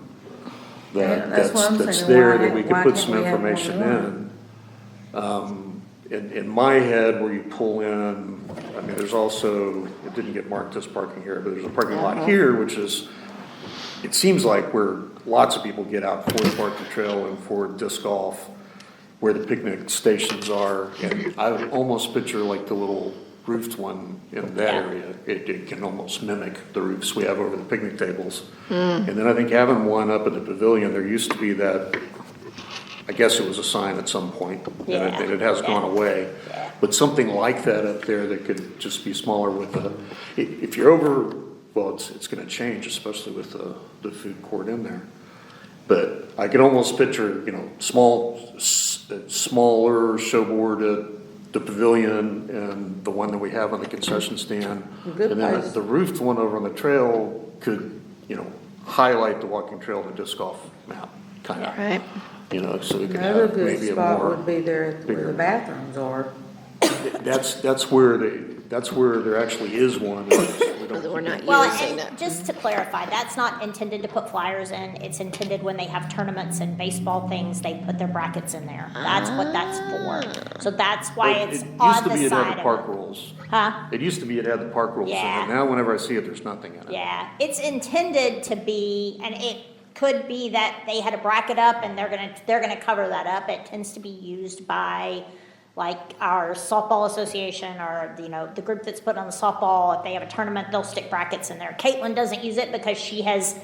Yeah, that's what I'm That's saying. there Why- that we why can put can't some we have information more? in my head, where you pull in, I mean, there's also, it didn't get marked as parking here, but there's a parking lot here, which is, it seems like where lots of people get out for the parking trail and for disc golf, where the picnic stations are, and I would almost picture like the little roofed one in that area. It can almost mimic the roofs we have over the picnic tables. And then I think having one up at the pavilion, there used to be that, I guess it was a sign at some point, and it has gone away. But something like that up there that could just be smaller with if you're over, well, it's gonna change, especially with the food court in there. But I could almost picture, you know, smaller show board at the pavilion and the one that we have on the concession stand. Good And then place. the roofed one over on the trail could, you know, highlight the walking trail, the disc golf map, kind of. Right. You know, so we could Another have good maybe a spot more, would be there where bigger- the bathrooms are. that's where there actually is one. We don't We're not keep it. well, using and it. just to clarify, that's not intended to put flyers in. It's intended when they have tournaments and baseball things, they put their brackets in there. That's what that's for. So that's why But it's it used on to the be it had side the park of it. rules. Huh? It used to be it had the park rules in Yeah. it. Now whenever I see it, there's nothing in it. Yeah, it's intended to be, and it could be that they had a bracket up and they're gonna cover that up. It tends to be used by like our softball association or, you know, the group that's putting on the softball, if they have a tournament, they'll stick brackets in there. Caitlin doesn't use it because she has,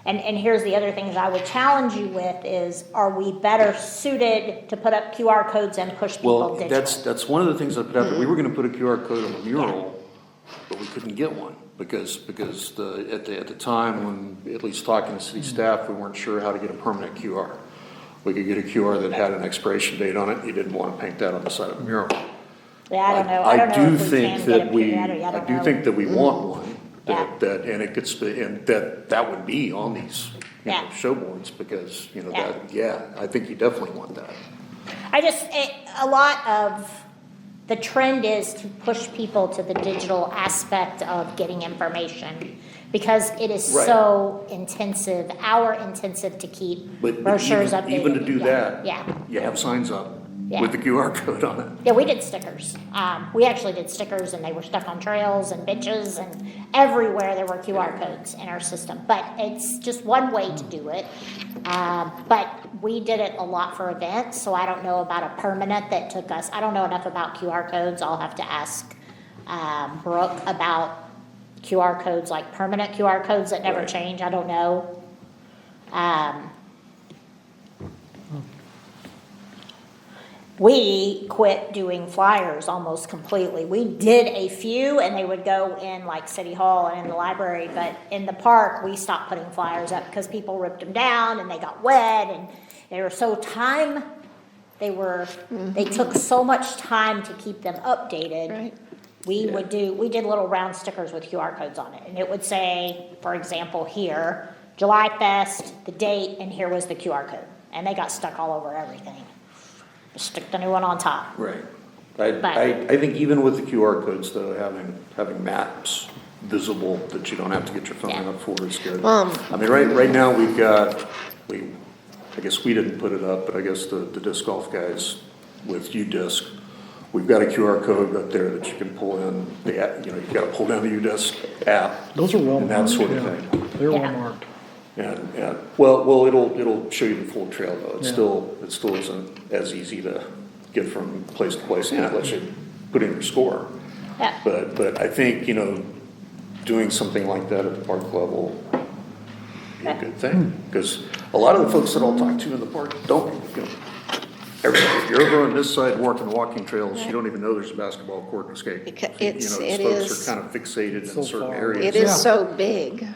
and here's the other thing that I would challenge you with is, are we better suited to put up QR codes and push people Well, digitally? that's one of the things I put out there. We were gonna put a QR code on the mural, but we couldn't get one because at the time when, at least talking to city staff, we weren't sure how to get a permanent QR. We could get a QR that had an expiration date on it. You didn't wanna paint that on the side of the mural. Yeah, I don't know, I don't know do if we think can get that them we, together, I I don't do know. think that we want one, Yeah. that, and it gets, and that would be on these, you know, Yeah. show boards, because, you know, Yeah. I think you definitely want that. A lot of the trend is to push people to the digital aspect of getting information because it is Right. so intensive, hour intensive to keep But brochures even, updated. even to do Yeah, that, Yeah. you have signs up Yeah. with the QR code on it. Yeah, we did stickers. We actually did stickers and they were stuck on trails and benches and everywhere there were QR codes in our system. But it's just one way to do it. But we did it a lot for events, so I don't know about a permanent that took us, I don't know enough about QR codes. I'll have to ask Brooke about QR codes, like permanent QR codes that never Right. change. I don't know. We quit doing flyers almost completely. We did a few and they would go in like City Hall and in the library, but in the park, we stopped putting flyers up because people ripped them down and they got wet and they were so they took so much time to keep them updated. Right. We did little round stickers with QR codes on it and it would say, for example, here, July Fest, the date, and here was the QR code. And they got stuck all over everything. Stick the new one on top. Right. But- I think even with the QR codes though, having maps visible that you don't have to get your phone Yeah. up for is good. Um, I mean, right now we've got, I guess we didn't put it up, but I guess the disc golf guys with UDisc, we've got a QR code up there that you can pull in the app, you know, you've got to pull down the UDisc app. Those are well And that marked, sort of yeah. thing. They're well Yeah. marked. And, well, it'll show you the full trail though. It Yeah. still isn't as easy to get from place to place, and it lets you put in your score. Yeah. But I think, you know, doing something like that at the park level be a good thing. Because a lot of the folks that I'll talk to in the park don't, you know, if you're over on this side walking trails, you don't even know there's a basketball court and a skate. Because You it's- know, it those folks is- are kind of fixated So in certain far. areas. It is Yeah. so big.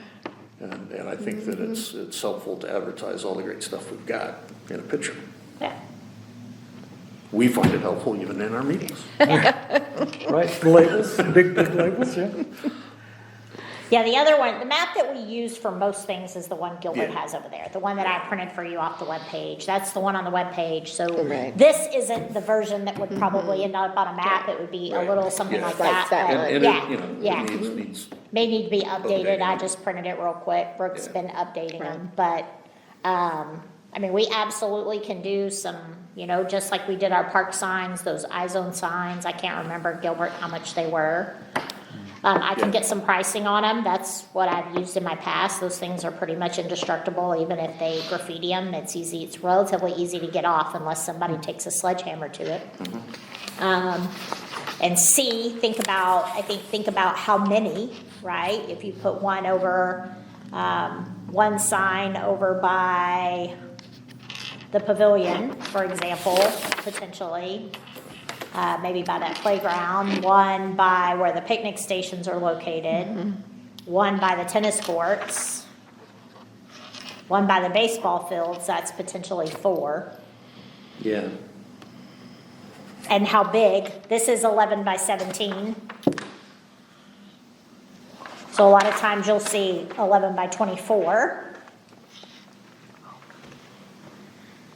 And I think that it's helpful to advertise all the great stuff we've got in a picture. Yeah. We find it helpful even in our meetings. Right, the labels, big labels, yeah. Yeah, the other one, the map that we use for most things is the one Gilbert Yeah. has over there, the one that I printed for you off the webpage. That's the one on the webpage, so Right. this isn't the version that would probably end up on a map. It would be a Right. little something Yeah. like Like that. that but one. And Yeah, it, you know, yeah. it needs, May need to be updated. I Updated. just printed it real quick. Brooke's Yeah. been updating them, but, I mean, we absolutely can do some, you know, just like we did our park signs, those iZone signs. I can't remember, Gilbert, how much they were. I can Yeah. get some pricing on them. That's what I've used in my past. Those things are pretty much indestructible, even if they graffiti them. It's easy, it's relatively easy to get off unless somebody takes a sledgehammer to it. And think about how many, right? If you put one over, one sign over by the pavilion, for example, potentially, maybe by that playground, one by where the picnic stations are located, one by the tennis courts, one by the baseball fields, that's potentially 4. yeah. And how big? This is 11 by 17. So a lot of times you'll see 11 by 24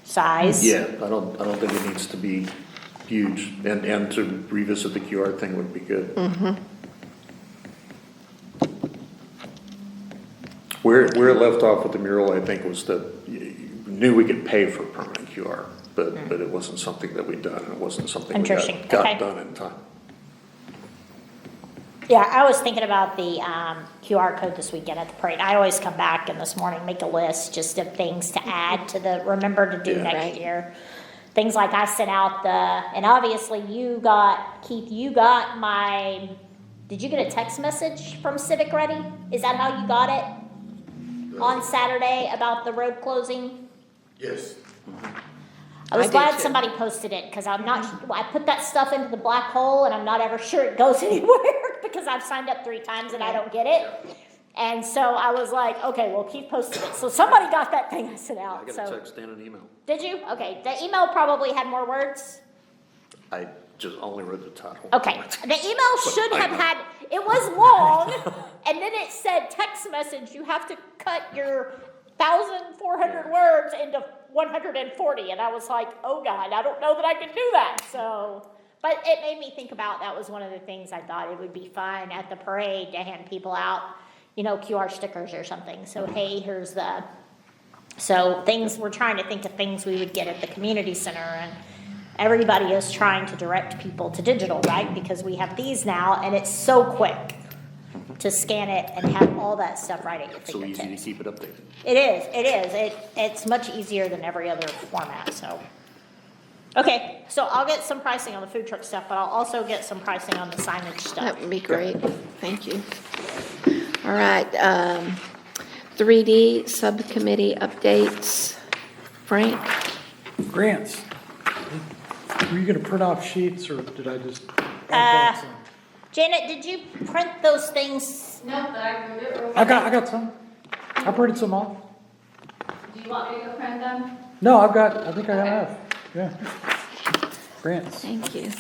size. Yeah, I don't think it needs to be huge, and to revisit the QR thing would be good. Where it left off with the mural, I think, was that you knew we could pay for permanent QR, but it wasn't something that we'd done, and it wasn't something we Interesting. got Okay. done in time. Yeah, I was thinking about the QR code this weekend at the parade. I always come back and this morning make a list just of things to add to remember to do Yeah. next Right. year. things like I sent out and obviously Keith, you got did you get a text message from Civic Ready? Is that how you got it? On Saturday about the road closing? Yes. I was I did glad too. somebody posted it, because I put that stuff into the black hole and I'm not ever sure it goes anywhere, because I've signed up 3 times and I don't get it. And so I was like, okay, well, Keith posted it. So somebody got that thing I sent I out, got a so. text and an email. Did you? Okay, the email probably had more words. I just only read the title. Okay, the email should have had, it was long, and then it said text message, you have to cut your 1,400 words into 140, and I was like, oh God, I don't know that I can do that, so. But it made me think about, that was one of the things I thought it would be fun at the parade to hand people out, QR stickers or something, so hey, here's so we're trying to think of things we would get at the community center, and everybody is trying to direct people to digital, right? Because we have these now, and it's so quick to scan it and have all that stuff right at your So easy to fingertips. keep it updated. It is. It's much easier than every other format, so. Okay, so I'll get some pricing on the food truck stuff, but I'll also get some pricing on the signage stuff. That would be great. Thank you. All right, 3D subcommittee updates. Frank? Grants. Were you gonna print off sheets, or did I just? add that some? Janet, did you print those things? No, but I can move it real I quick. got some. I printed some off. Do you want me to go print them? No, I think I have, yeah. Grants. Thank you.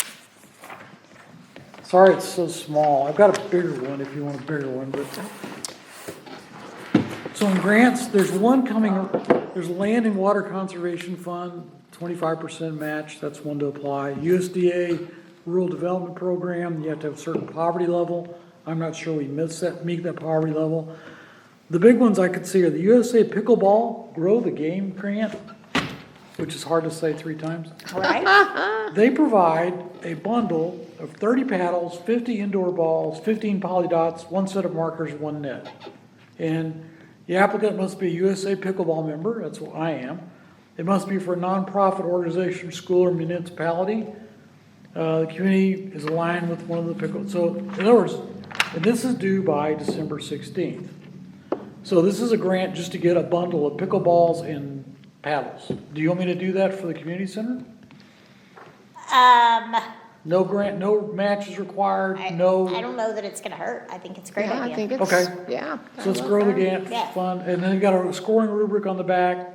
Sorry it's so small. I've got a bigger one if you want a bigger one, but. So in grants, there's one coming, there's Land and Water Conservation Fund, 25% match, that's one to apply. USDA Rural Development Program, you have to have a certain poverty level. I'm not sure we meet that poverty level. The big ones I could see are the USA Pickleball Grow the Game Grant, which is hard to say 3 times. All right, They provide a bundle of 30 paddles, 50 indoor balls, 15 polydots, 1 set of markers, 1 net. And the applicant must be a USA Pickleball member, that's what I am. It must be for a nonprofit organization, school, or municipality. The community is aligned with one of the pickle, so in other words, and this is due by December 16th. So this is a grant just to get a bundle of pickleballs and paddles. Do you want me to do that for the community center? No grant, no match is required, I no, don't know that it's gonna hurt. I think it's a great Yeah, I idea. think it's, Okay. yeah. so let's I grow the love that. game, Yeah. it's fun, and then you got a scoring rubric on the back.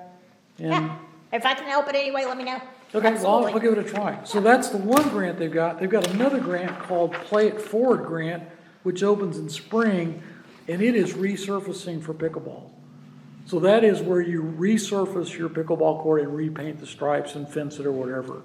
And, Yeah, if I can help it anyway, let me know. okay, well, Absolutely. I'll give it a try. So that's the one grant they've got. They've got another grant called Play It Forward Grant, which opens in spring, and it is resurfacing for pickleball. So that is where you resurface your pickleball court and repaint the stripes and fence it or whatever.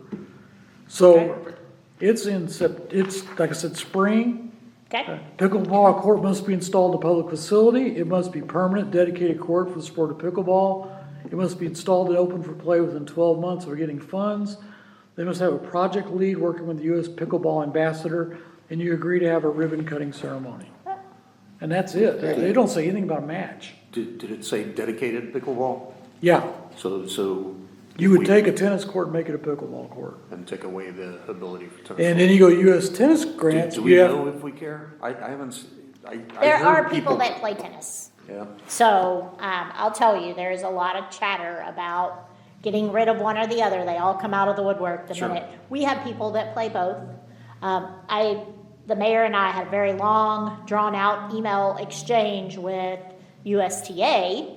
So it's it's, like I said, spring. Okay, Pickleball court must be installed in a public facility. It must be permanent, dedicated court for the sport of pickleball. It must be installed and open for play within 12 months of getting funds. They must have a project lead working with the U.S. Pickleball Ambassador, and you agree to have a ribbon cutting ceremony. And that's it. They don't say anything about a match. Did it say dedicated pickleball? Yeah, So. you would take a tennis court and make it a pickleball court. And take away the ability for tennis. And then you go U.S. tennis grants. Do we you have- know if we care? I haven't, I there heard are people that play tennis. Yeah. So, I'll tell you, there's a lot of chatter about getting rid of one or the other. They all come out of the woodwork the Sure. minute. We have people that play both. The mayor and I had a very long, drawn-out email exchange with USTA,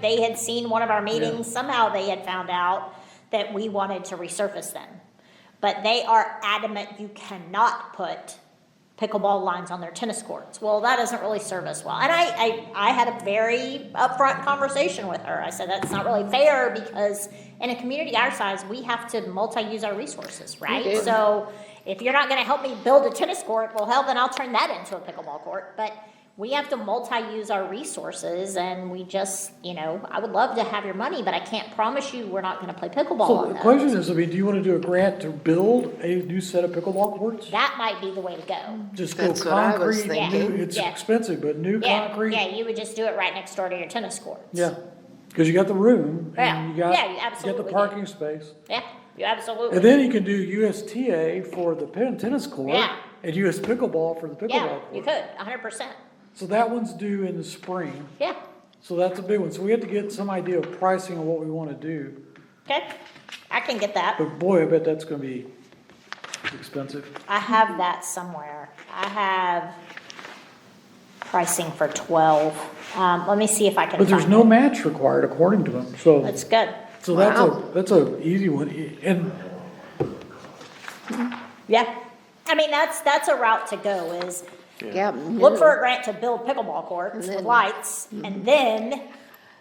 they had seen one of our meetings, somehow they had found out that we wanted to resurface them. But they are adamant you cannot put pickleball lines on their tennis courts. Well, that doesn't really serve us well. And I had a very upfront conversation with her. I said, that's not really fair, because in a community our size, we have to multi-use our resources, right? do. So if you're not gonna help me build a tennis court, well, hell, then I'll turn that into a pickleball court. But we have to multi-use our resources, and we just, I would love to have your money, but I can't promise you we're not gonna play pickleball So on the those. question is, do you want to do a grant to build a new set of pickleball courts? That might be the way to go. Just go That's what I was concrete, thinking. new, it's Yeah. expensive, but new Yeah, concrete? yeah, you would just do it right next door to your tennis courts. Yeah, Cause you got the room Yeah. and you got, Yeah, you you got absolutely the do. parking space. Yeah, you absolutely. And then you can do USTA for the tennis court. Yeah. And US pickleball for the pickleball Yeah, court. you could, 100%. So that one's due in the spring. Yeah, So that's a big one. So we have to get some idea of pricing of what we wanna do. okay, I can get that. But boy, I bet that's gonna be expensive. I have that somewhere. I have pricing for 12. Let me see if I can But there's find no it. match required according to them, so, That's good. so Wow. that's a easy one. And Yeah. I mean, that's a route to go is Yeah. look for a grant to build pickleball courts And with then- lights and then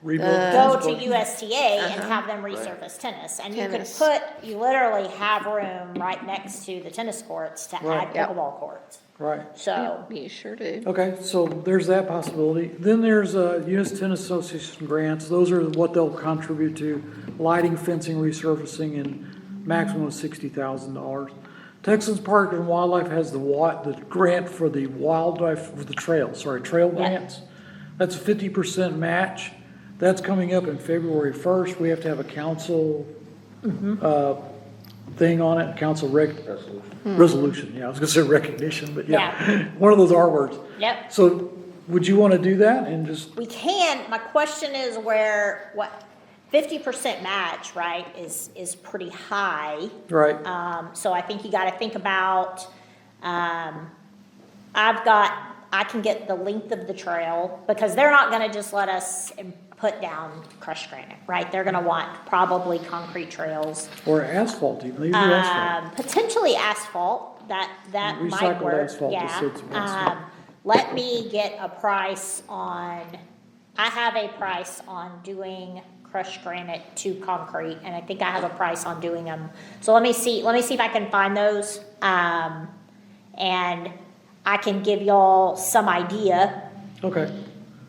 rebuild. the go tennis to court. USTA and have them resurface tennis. And you can Tennis. you literally have room right next to the tennis courts to Right. add Yep. pickleball courts. Right. So, You sure do. Okay, so there's that possibility. Then there's, US Tennis Association grants. Those are what they'll contribute to, lighting, fencing, resurfacing, and maximum of $60,000. Texas Park and Wildlife has the grant for the wildlife, for the trail Yeah. grants. That's a 50% match. That's coming up in February 1st. We have to have a council, thing on it, council resolution. Yeah, I was gonna say recognition, but yeah, one of those R words. yep. So would you wanna do that and just, We can, my question is what 50% match, right, is pretty high. right, So I think you gotta think about, I can get the length of the trail, because they're not gonna just let us put down crushed granite, right? They're gonna want probably concrete trails, or asphalt even, they do asphalt. potentially asphalt, that might Recycled work, asphalt, yeah. just so it's asphalt. Let me get a price on, I have a price on doing crushed granite to concrete, and I think I have a price on doing them. So let me see if I can find those, and I can give y'all some idea. Okay.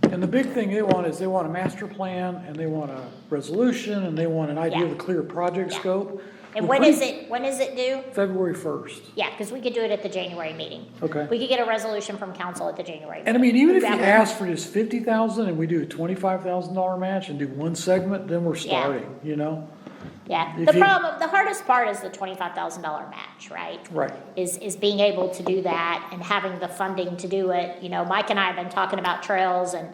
And the big thing they want is they want a master plan, and they want a resolution, and they want an idea of Yeah. the clear project Yeah. scope. And We're when is pretty- it due? February 1st. Yeah, because we could do it at the January meeting. Okay. We could get a resolution from council at the January meeting. And I mean, even if you Grab it. ask for just 50,000 and we do a $25,000 match and do one segment, then we're Yeah. starting, you know? Yeah, If you- the hardest part is the $25,000 match, right? Right. Is being able to do that and having the funding to do it. You know, Mike and I have been talking about trails and,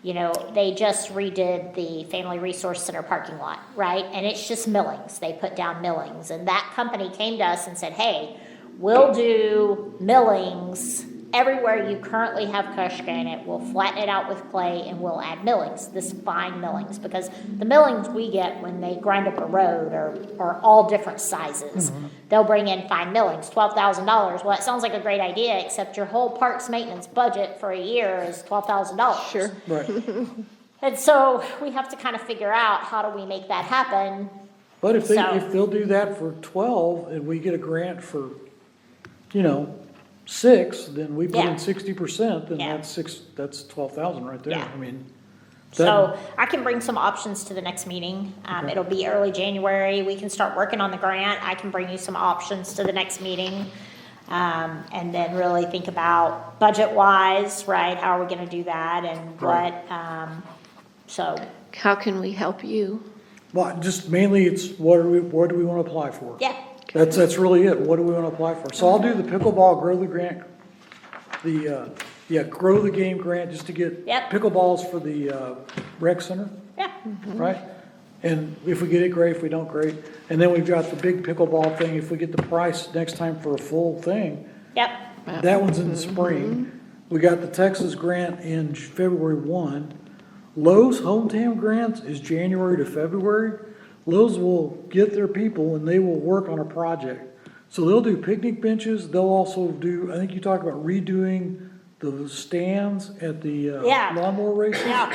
you know, they just redid the Family Resource Center parking lot, right? And it's just millings, they put down millings. And that company came to us and said, hey, we'll do millings everywhere you currently have crushed granite. We'll flatten it out with clay and we'll add millings, this fine millings. Because the millings we get when they grind up a road are all different sizes. They'll bring in fine millings, $12,000. Well, it sounds like a great idea, except your whole parks maintenance budget for a year is $12,000. Sure. Right. And so we have to kind of figure out how do we make that happen. But if So- if they'll do that for 12 and we get a grant for, you know, 6, then we put Yeah. in 60%, then Yeah. that's 12,000 right there. Yeah. I mean, So I can bring some options to the next meeting. Okay. It'll be early January. We can start working on the grant. I can bring you some options to the next meeting. And then really think about budget-wise, right? How are we gonna do that and Right. what, so, How can we help you? well, just mainly it's what do we want to apply for? yeah. That's really it. What do we want to apply for? So I'll do the pickleball, grow the grant, grow the game grant just to get Yep. pickleballs for the rec center, Yeah, right? And if we get it, great. If we don't, great. And then we've got the big pickleball thing. If we get the price next time for a full thing, yep, that one's in the spring. We got the Texas grant in February 1. Lowe's hometown grants is January to February. Lowe's will get their people and they will work on a project. So they'll do picnic benches. They'll also do, I think you talked about redoing the stands at the Yeah. lawnmower races. yeah,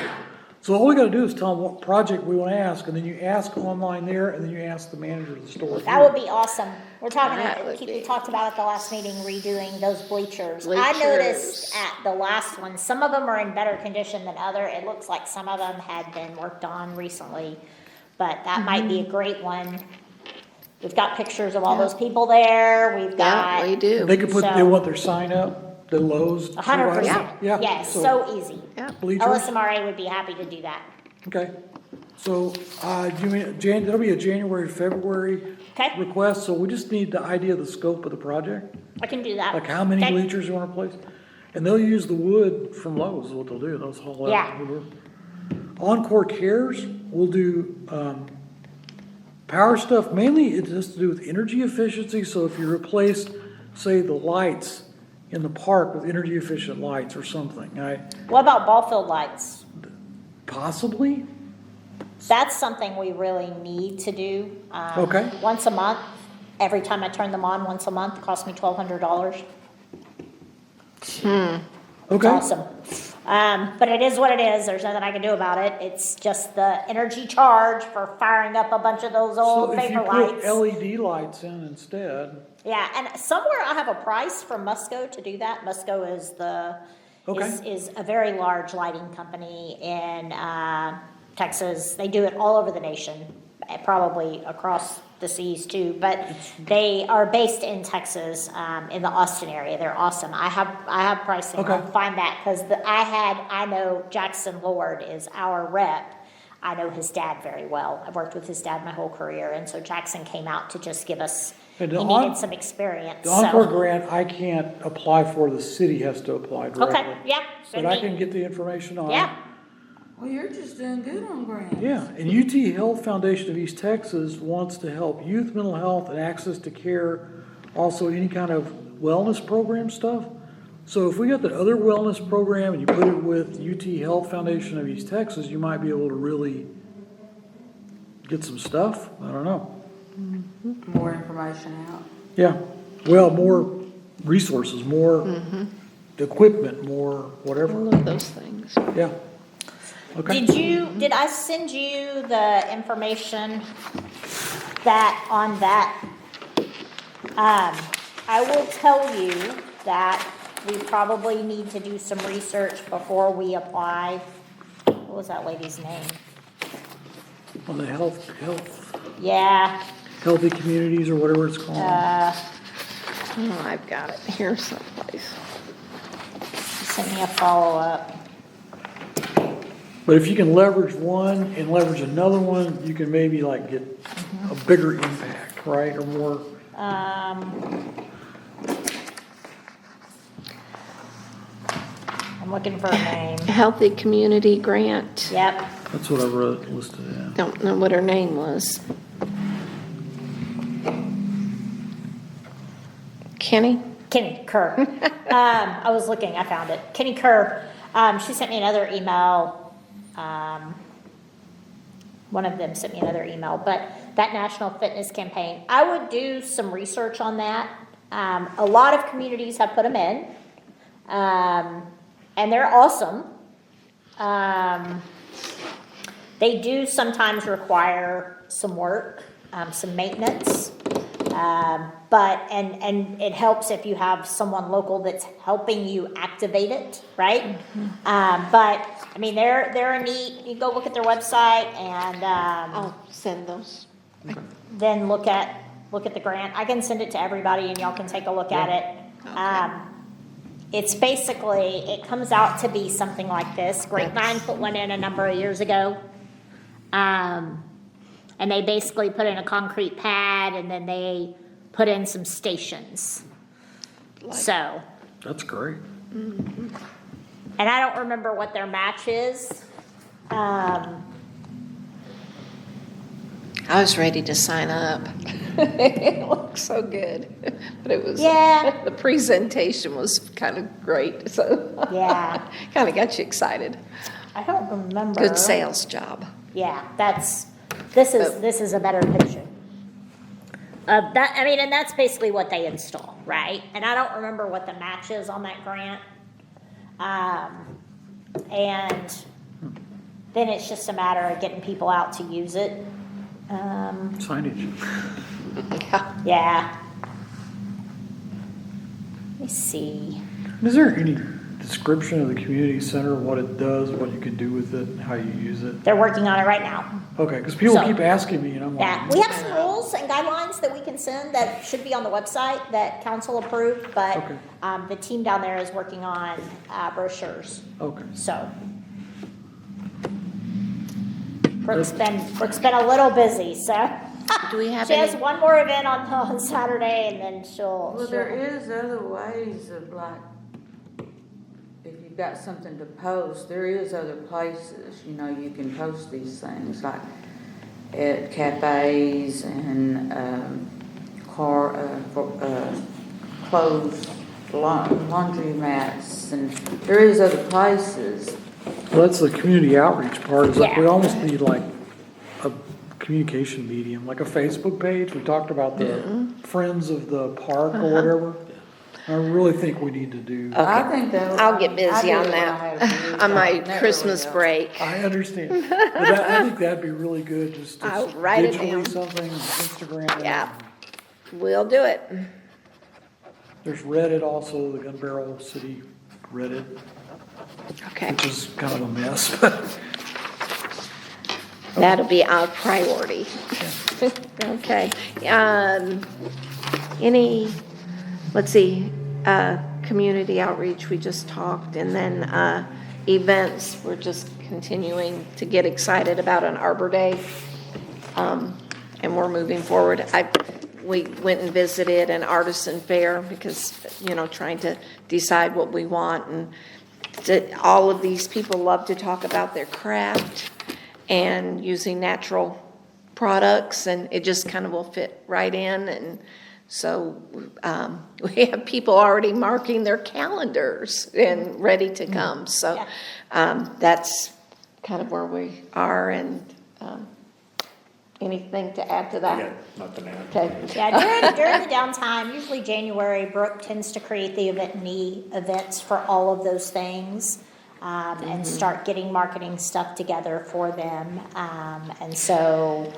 So all we gotta do is tell them what project we wanna ask, and then you ask online there, and then you ask the manager of the store. that would be awesome. We're talking, That would we be- talked about at the last meeting redoing those bleachers. I Bleachers. noticed at the last one, some of them are in better condition than other. It looks like some of them had been worked on recently, but that might be a great one. We've got pictures of all those people there. We've Yeah, got we do. They could put, they So- want their sign up, the Lowe's. 100%. Yeah. Yes, so easy. Yeah. Bleachers, LSMRA would be happy to do that. okay. So, that'll be a January, February Okay. request, so we just need the idea of the scope of the project. I can do that. Like how many Okay. bleachers you wanna place? And they'll use the wood from Lowe's, is what they'll do, they'll haul out. Yeah. the wood. Encore Cares, we'll do, power stuff, mainly it has to do with energy efficiency, so if you replace, say, the lights in the park with energy efficient lights or something, What about ball field lights? possibly, That's something we really need to do. Okay. Once a month, every time I turn them on, once a month, costs me $1,200. It's okay, awesome. But it is what it is. There's nothing I can do about it. It's just the energy charge for firing up a bunch of those so old if you paper put lights. LED lights in instead, Yeah, and somewhere I have a price from Musco to do that. Musco is Okay. is a very large lighting company in Texas. They do it all over the nation, probably across the seas too. But they are based in Texas, in the Austin area. They're awesome. I have pricing. Okay. I'll find that because I know Jackson Lord is our rep. I know his dad very well. I've worked with his dad my whole career, and so Jackson came out to just give us. He And the needed some experience. the so. Encore grant, I can't apply for, the city has to apply directly. Okay, yeah. But I can get the information on it. Yeah, Well, you're just doing good on grants. Yeah, and UT Health Foundation of East Texas wants to help youth mental health and access to care, also any kind of wellness program stuff. So if we got the other wellness program and you put it with UT Health Foundation of East Texas, you might be able to really get some stuff. I don't know. More information out. Yeah, well, more resources, more equipment, more whatever. All of those things. Yeah. Okay. did I send you the information that, on that? I will tell you that we probably need to do some research before we apply. What was that lady's name? On the healthy communities or whatever it's called. Oh, I've got it here someplace. She sent me a follow-up. But if you can leverage one and leverage another one, you can maybe like get a bigger impact, right, or more. I'm looking for a name. Healthy Community Grant. Yep, That's what I wrote, listed in. Don't know what her name was. Kenny? Kenny Kerr. I was looking, I found it. Kenny Kerr. She sent me another email. One of them sent me another email, but that national fitness campaign, I would do some research on that. A lot of communities have put them in, and they're awesome. They do sometimes require some work, some maintenance. And it helps if you have someone local that's helping you activate it, right? But I mean, they're a neat. You go look at their website and I'll send those. then look at the grant. I can send it to everybody, and y'all can take a look at it. It's basically, it comes out to be something like this. Grapevine put one in a number of years ago. And they basically put in a concrete pad, and then they put in some stations. So, That's great. and I don't remember what their match is. I was ready to sign up. It looked so good, but it was, Yeah. the presentation was kind of great, so. Yeah. Kind of got you excited. I don't remember. Good sales job. Yeah, this is a better picture. And that's basically what they install, right? And I don't remember what the match is on that grant. And then it's just a matter of getting people out to use it. Signage. Yeah. Let me see. Is there any description of the community center, what it does, what you can do with it, and how you use it? They're working on it right now. Okay, because people So- keep asking me, and I'm Yeah, like, we have some rules and guidelines that we can send that should be on the website that council approved, but Okay. the team down there is working on brochures, okay. so. Brooke's been a little busy, so. Do we have She has any? one more event on Saturday and then she'll. Well, there is other ways of like, if you've got something to post, there is other places, you know, you can post these things, like at cafes and, clothes, laundry mats, and there is other places. Well, that's the community outreach part, is like, we Yeah. almost need like a communication medium, like a Facebook page. We talked about the Friends of the Park or whatever. I really think we need to do, I think that. I'll get busy I did on it when I that, had a on my years. That Christmas really break. I understand. But I think that'd be really good, just to I'll write it down. digitally something, Instagram. it. Yeah. We'll do it. There's Reddit also, the Gun Barrel City Reddit, Okay, which is kind of a mess, but that'll be our priority. Okay, let's see, community outreach, we just talked, and then, events, we're just continuing to get excited about an Arbor Day. And we're moving forward. We went and visited an artisan fair because, you know, trying to decide what we want, and all of these people love to talk about their craft and using natural products, and it just kind of will fit right in. And so we have people already marking their calendars and ready to come. So that's kind of where we are. And anything to add to that? Yeah, nothing to add. Okay. Yeah, during the downtime, usually January, Brooke tends to create the events for all of those things, and start getting marketing stuff together for them. And so,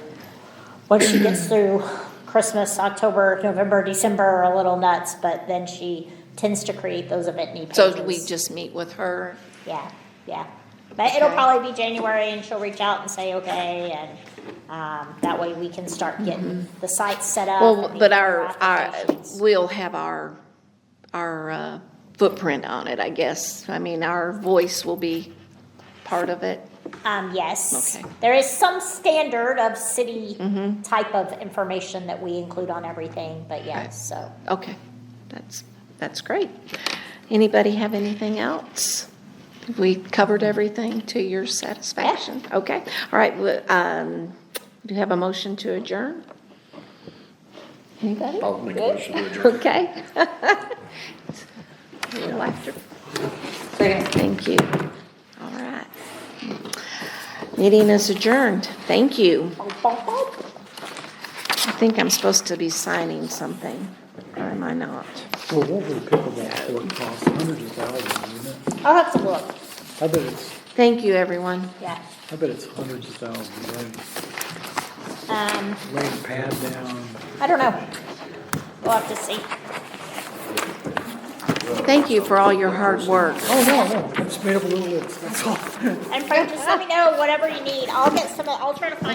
once she gets through Christmas, October, November, December are a little nuts, but then she tends to create those event pages. So we just meet with her? Yeah, yeah. But it'll Okay. probably be January, and she'll reach out and say, okay, and that way we can start getting the site set up. Well, and but the our, applications. we'll have our footprint on it, I guess. I mean, our voice will be part of it. Yes. Okay. There is some standard of city type of information that we include on everything, but yes, so. Okay, that's great. Anybody have anything else? Have we covered everything to your satisfaction? Okay, all right, do you have a motion to adjourn? Anybody? I'll make a motion to adjourn. Okay. Your laughter. Second. Thank you. All right. Meeting is adjourned. Thank you. I think I'm supposed to be signing something, or am I not? well, what would a pickleball court cost? Hundreds of thousands, wouldn't it? I'll have to look, I bet it's, Thank you, everyone. yeah. I bet it's hundreds of thousands, right? Laying a pad down. I don't know. We'll have to see. Thank you for all your hard work. Oh, no, I just made up a little list, that's all. And Frank, just let me know whatever you need. I'll try to find